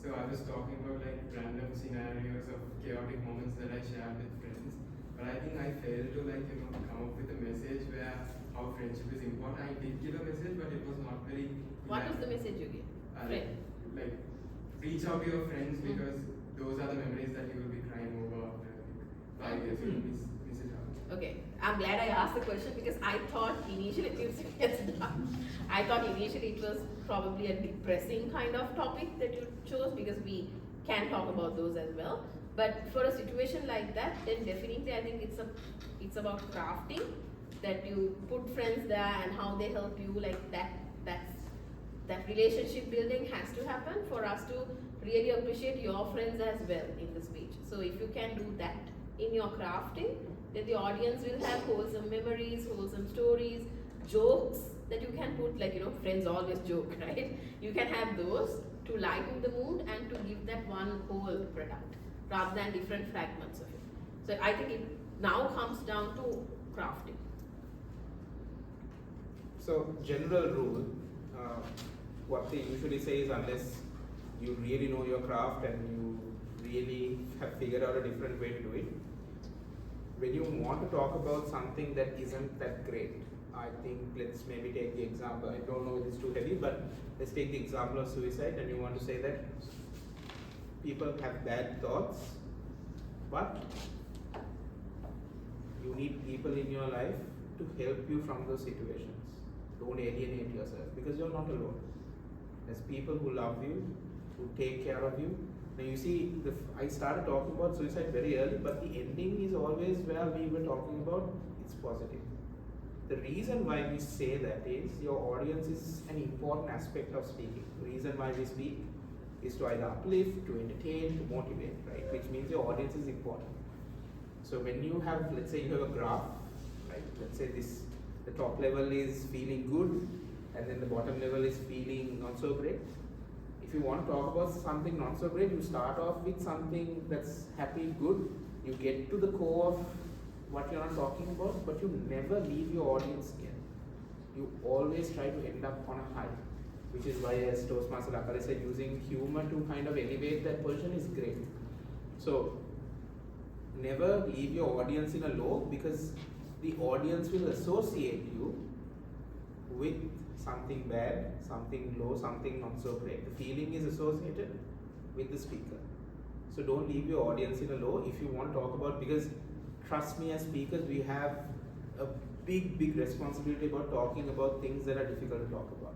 So I was talking about like random scenarios of chaotic moments that I share with friends. But I think I failed to come up with a message where how friendship is important. I did give a message, but it was not very. What was the message you gave? Friend. Like reach out to your friends because those are the memories that you will be crying over after 5 years. You will miss it out. Okay, I'm glad I asked the question because I thought initially I thought initially it was probably a depressing kind of topic that you chose because we can talk about those as well. But for a situation like that, then definitely I think it's about crafting, that you put friends there and how they help you, like that relationship building has to happen for us to really appreciate your friends as well in the speech. So if you can do that in your crafting, then the audience will have wholesome memories, wholesome stories, jokes that you can put, like, friends always joke, right? You can have those to lighten the mood and to give that one whole product rather than different fragments of it. So I think it now comes down to crafting. So general rule, what they usually say is unless you really know your craft and you really have figured out a different way to do it, when you want to talk about something that isn't that great, I think let's maybe take the example, I don't know if it's too heavy, but let's take the example of suicide, and you want to say that people have bad thoughts, but you need people in your life to help you from those situations. Don't alienate yourself because you're not alone. There's people who love you, who take care of you. Now you see, I started talking about suicide very early, but the ending is always where we were talking about it's positive. The reason why we say that is your audience is an important aspect of speaking. The reason why we speak is to either uplift, to entertain, to motivate, right? Which means your audience is important. So when you have, let's say you have a graph, right? Let's say the top level is feeling good, and then the bottom level is feeling not so great. If you want to talk about something not so great, you start off with something that's happy, good. You get to the core of what you're not talking about, but you never leave your audience scared. You always try to end up on a high, which is why, as Toastmaster Lakari said, using humor to kind of elevate that person is great. So never leave your audience in a low, because the audience will associate you with something bad, something low, something not so great. The feeling is associated with the speaker. So don't leave your audience in a low if you want to talk about, because trust me, as speakers, we have a big responsibility about talking about things that are difficult to talk about.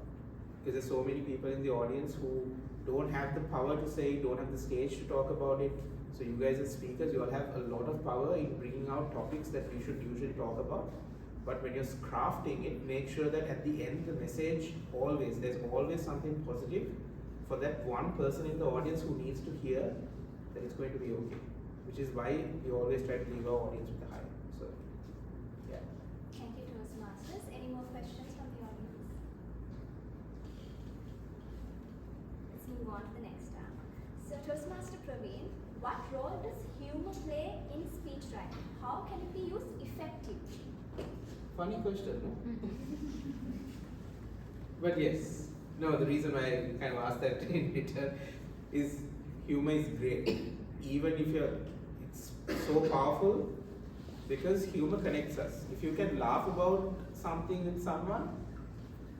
Because there's so many people in the audience who don't have the power to say, don't have the stage to talk about it. So you guys as speakers, you all have a lot of power in bringing out topics that we should usually talk about. But when you're crafting it, make sure that at the end, the message there's always something positive for that one person in the audience who needs to hear that it's going to be okay. Which is why we always try to leave our audience with a high. So, yeah. Thank you, Toastmasters. Any more questions from the audience? Let's move on to the next one. So, Toastmaster Praveen, what role does humor play in speech writing? How can it be used effectively? Funny question, no? But yes. No, the reason why I kind of asked that in return is humor is great. Even if it's so powerful, because humor connects us. If you can laugh about something with someone,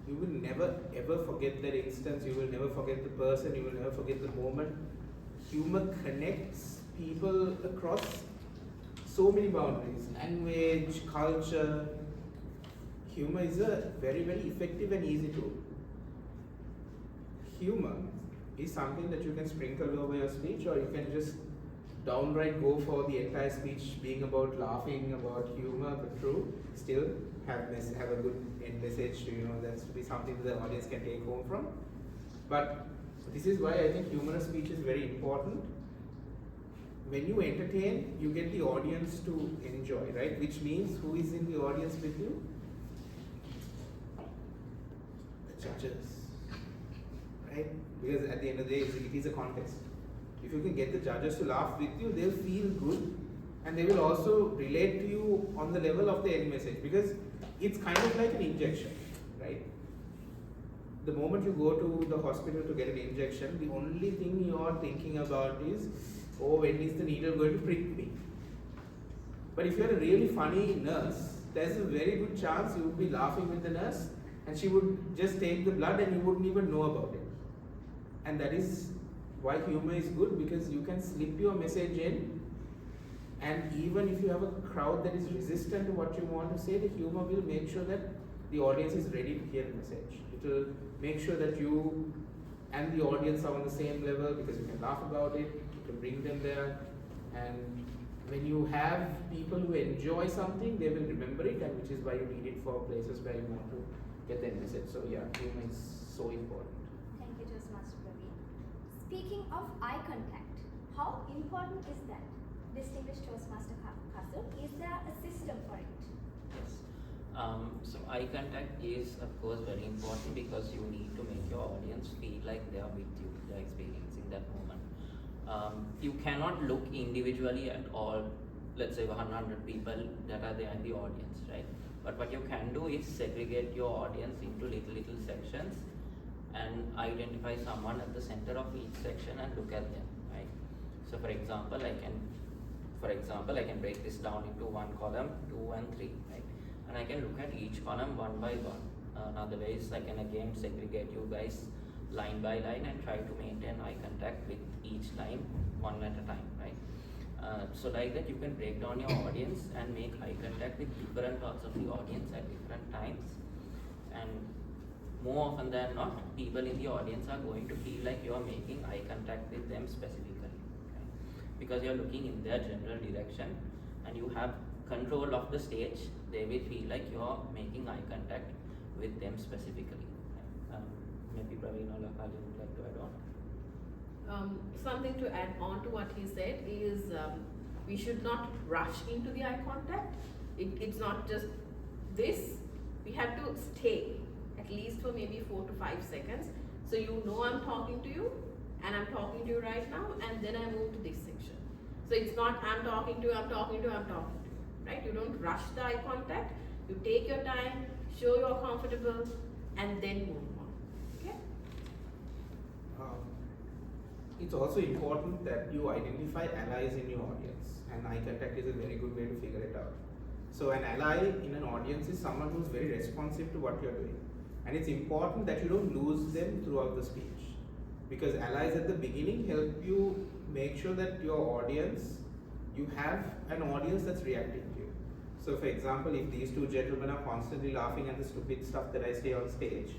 you will never ever forget that instance, you will never forget the person, you will never forget the moment. Humor connects people across so many boundaries, language, culture. Humor is a very effective and easy tool. Humor is something that you can sprinkle over your speech, or you can just downright go for the entire speech being about laughing, about humor, but true, still have a good end message to, that's to be something that the audience can take home from. But this is why I think humorous speech is very important. When you entertain, you get the audience to enjoy, right? Which means who is in the audience with you? The judges, right? Because at the end of the day, it is a contest. If you can get the judges to laugh with you, they'll feel good, and they will also relate to you on the level of the end message, because it's kind of like an injection, right? the moment you go to the hospital to get an injection, the only thing you are thinking about is, oh, when is the needle going to prick me? But if you're a really funny nurse, there's a very good chance you would be laughing with the nurse and she would just take the blood and you wouldn't even know about it. And that is why humor is good, because you can slip your message in, and even if you have a crowd that is resistant to what you want to say, the humor will make sure that the audience is ready to hear the message. It will make sure that you and the audience are on the same level, because you can laugh about it, you can bring them there, and when you have people who enjoy something, they will remember it, and which is why you need it for places where you want to get their message. So yeah, humor is so important. Thank you, Toastmaster Praveen. Speaking of eye contact, how important is that? Distinguished Toastmaster Kasul, is there a system for it? Yes. So eye contact is of course very important, because you need to make your audience feel like they are with you, they are experiencing that moment. You cannot look individually at all, let's say 100 people that are there in the audience, right? But what you can do is segregate your audience into little sections and identify someone at the center of each section and look at them, right? So for example, I can break this down into one column, 2 and 3, right? And I can look at each column one by one. Another way is I can again segregate you guys line by line and try to maintain eye contact with each line one at a time, right? So like that you can break down your audience and make eye contact with different parts of the audience at different times, and more often than not, people in the audience are going to feel like you are making eye contact with them specifically, right? Because you are looking in their general direction and you have control of the stage, they will feel like you are making eye contact with them specifically. Maybe Praveen or Lakali would like to add on. Something to add on to what he said is we should not rush into the eye contact. It's not just this. We have to stay at least for maybe 4 to 5 seconds. So you know I'm talking to you, and I'm talking to you right now, and then I move to this section. So it's not I'm talking to you, I'm talking to you, I'm talking to you, right? You don't rush the eye contact. You take your time, show you're comfortable, and then move on. Okay? It's also important that you identify allies in your audience, and eye contact is a very good way to figure it out. So an ally in an audience is someone who's very responsive to what you're doing, and it's important that you don't lose them throughout the speech, because allies at the beginning help you make sure that your audience, you have an audience that's reacting to you. So for example, if these two gentlemen are constantly laughing at the stupid stuff that I say on stage,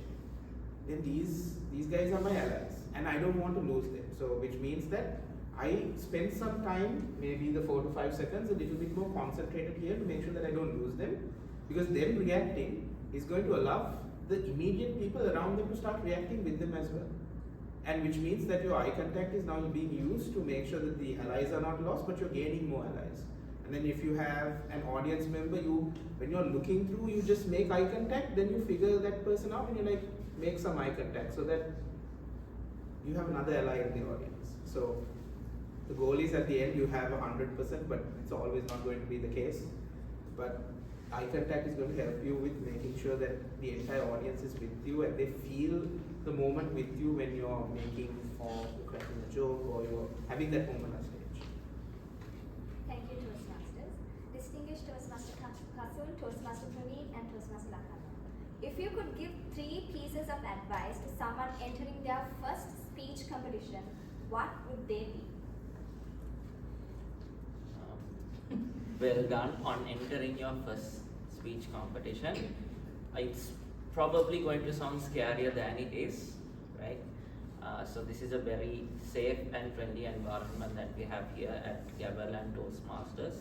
then these guys are my allies, and I don't want to lose them. So which means that I spend some time, maybe the 4 to 5 seconds, a little bit more concentrated here to make sure that I don't lose them, because them reacting is going to allow the immediate people around them to start reacting with them as well. And which means that your eye contact is now being used to make sure that the allies are not lost, but you're gaining more allies. And then if you have an audience member, when you're looking through, you just make eye contact, then you figure that person out and you like make some eye contact so that you have another ally in the audience. So the goal is at the end you have 100%, but it's always not going to be the case. But eye contact is going to help you with making sure that the entire audience is with you and they feel the moment with you when you're making or you're cracking a joke or you're having that moment on stage. Thank you, Toastmasters. Distinguished Toastmaster Kasul, Toastmaster Praveen, and Toastmaster Lakala. If you could give 3 pieces of advice to someone entering their first speech competition, what would they be? Well done on entering your first speech competition. It's probably going to sound scarier than it is, right? So this is a very safe and friendly environment that we have here at Gabble and Toastmasters.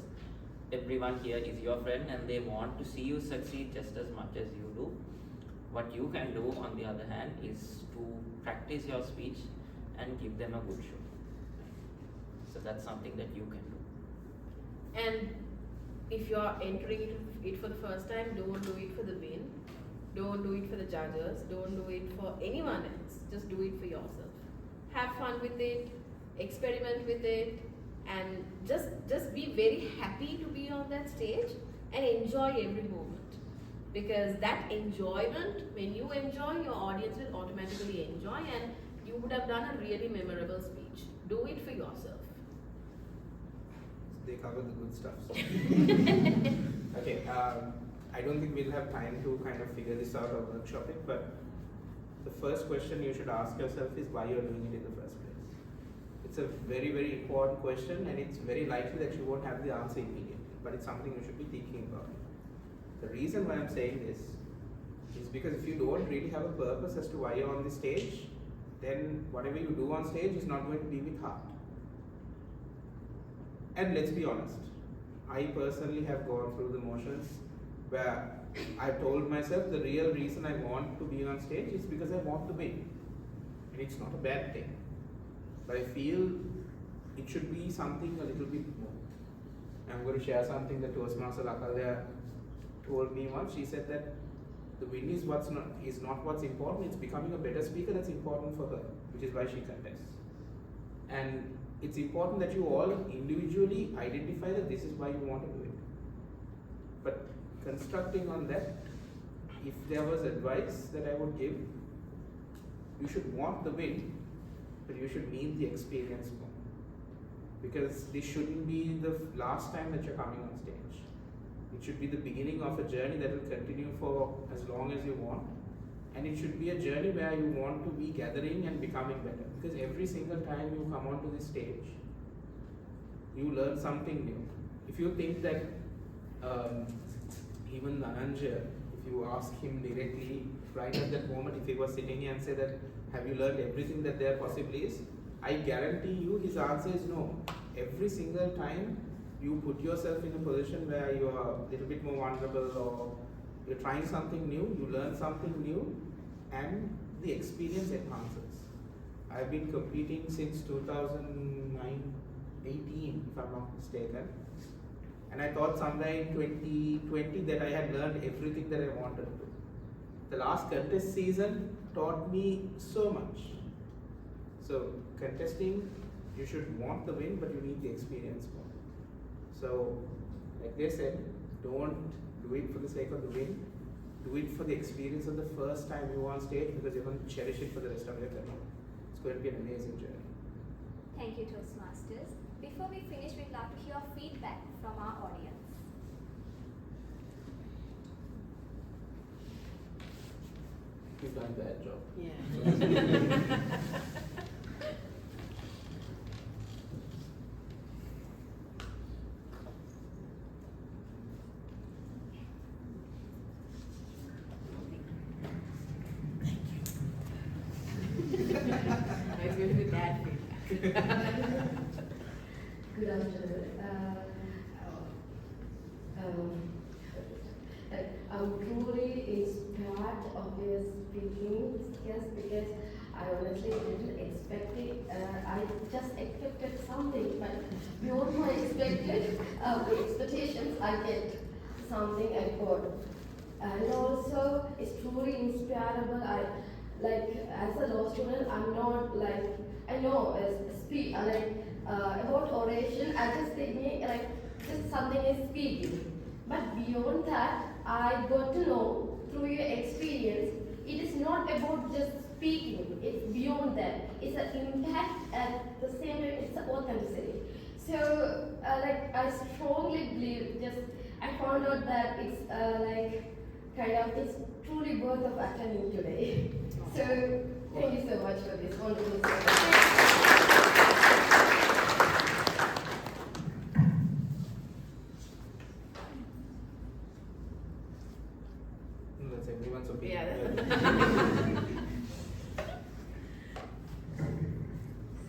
Everyone here is your friend and they want to see you succeed just as much as you do. What you can do, on the other hand, is to practice your speech and give them a good show. So that's something that you can do. And if you're entering it for the first time, don't do it for the win. Don't do it for the judges. Don't do it for anyone else. Just do it for yourself. Have fun with it. Experiment with it. And just be very happy to be on that stage and enjoy every moment. Because that enjoyment, when you enjoy, your audience will automatically enjoy, and you would have done a really memorable speech. Do it for yourself. They cover the good stuff. So. Okay, I don't think we'll have time to kind of figure this out or workshop it, but the first question you should ask yourself is why you're doing it in the first place. It's a very, very important question, and it's very likely that you won't have the answer immediately, but it's something you should be thinking about. The reason why I'm saying this is because if you don't really have a purpose as to why you're on the stage, then whatever you do on stage is not going to be with heart. And let's be honest, I personally have gone through the motions where I've told myself the real reason I want to be on stage is because I want to win. And it's not a bad thing. But I feel it should be something a little bit more. I'm going to share something that Toastmaster Lakalya told me once. She said that the win is not what's important, it's becoming a better speaker that's important for her, which is why she contests. And it's important that you all individually identify that this is why you want to do it. But constructing on that, if there was advice that I would give, you should want the win, but you should need the experience more. Because this shouldn't be the last time that you're coming on stage. It should be the beginning of a journey that will continue for as long as you want. And it should be a journey where you want to be gathering and becoming better. Because every single time you come onto this stage, you learn something new. If you think that even Dhananjay, if you ask him directly right at that moment, if he was sitting here and say that, have you learned everything that there possibly is? I guarantee you his answer is no. Every single time you put yourself in a position where you are a little bit more vulnerable or you're trying something new, you learn something new, and the experience enhances. I've been competing since 2018, if I'm not mistaken. And I thought somewhere in 2020 that I had learned everything that I wanted to. The last contest season taught me so much. So contesting, you should want the win, but you need the experience more. So, like they said, don't do it for the sake of the win. Do it for the experience of the first time you are on stage, because you're going to cherish it for the rest of your career. It's going to be an amazing journey. Thank you, Toastmasters. Before we finish, we'd love to hear feedback from our audience. You've done a bad job. Yeah. It's going to be bad feedback. Good afternoon. I'm truly inspired of your speaking skills because I honestly didn't expect it. I just expected something, but beyond my expectations, I get something I got. And also, it's truly inspirable. As a law student, I'm not I know about oration. I just think just something is speaking. But beyond that, I got to know through your experience, it is not about just speaking. It's beyond that. It's an impact at the same time. It's an authenticity. So, I strongly believe. I found out that it's it's truly worth of attending today. So, thank you so much for this wonderful session. That's everyone's opinion. Yeah.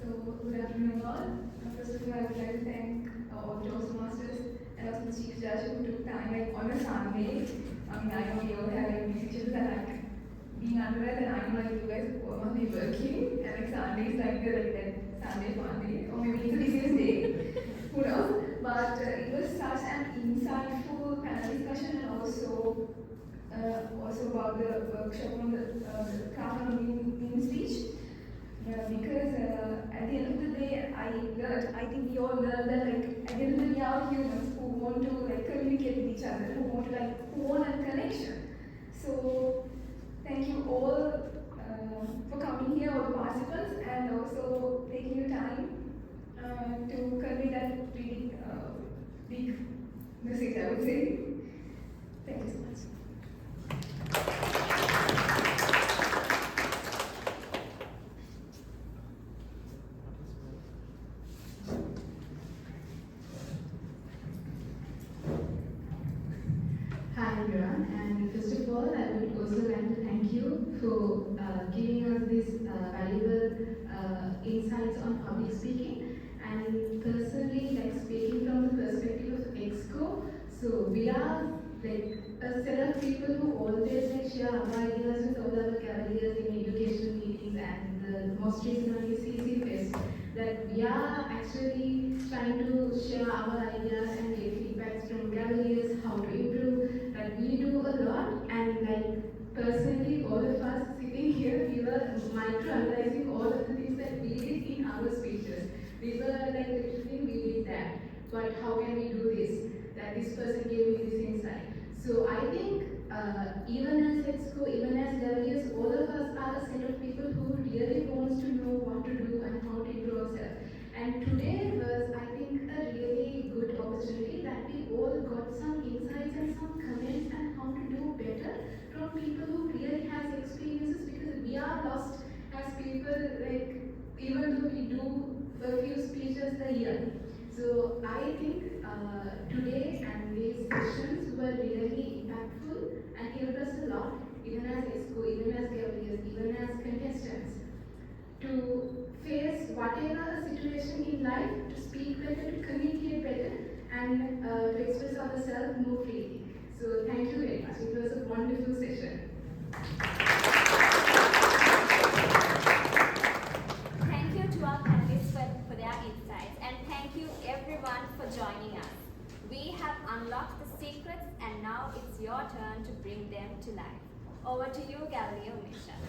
So, good afternoon all. First of all, I would like to thank all Toastmasters and also the Chief Judge who took time on a Sunday. I know we all have messages that being underwear, then I know you guys must be working, and Sunday is that Sunday fun day, or maybe it's a business day, who knows? But it was such an insightful panel discussion, and also about the workshop on the craft on meaning speech. Because at the end of the day, I think we all learned that at the end of the day, we are humans who want to communicate with each other, who want a connection. So thank you all for coming here, all the participants, and also taking your time to convey that really big message, I would say. Thank you so much. Hi everyone, and first of all, I would also like to thank you for giving us this valuable insights on public speaking. And personally, like speaking from the perspective of EXCO, so we are like a set of people who always like share our ideas with all our cavaliers in educational meetings, and the most recent one is CC Fest. That we are actually trying to share our ideas and get feedbacks from cavaliers, how to improve. Like we do a lot, and like personally, all of us sitting here, we were micro-analyzing all of the things that we did in our speeches. We were like literally, we did that, but how can we do this? That this person gave me this insight. So I think even as EXCO, even as cavaliers, all of us are a set of people who really wants to know what to do and how to improve ourselves. And today was, I think, a really good opportunity that we all got some insights and some comments and how to do better from people who really has experiences, because we are lost as people, like even though we do a few speeches a year. So I think today and these sessions were really impactful and helped us a lot, even as EXCO, even as cavaliers, even as contestants, to face whatever situation in life, to speak better, to communicate better, and to express ourselves more freely. So thank you very much. It was a wonderful session. Thank you to our panelists for their insights, and thank you everyone for joining us. We have unlocked the secrets, and now it's your turn to bring them to life. Over to you, Galileo Mission.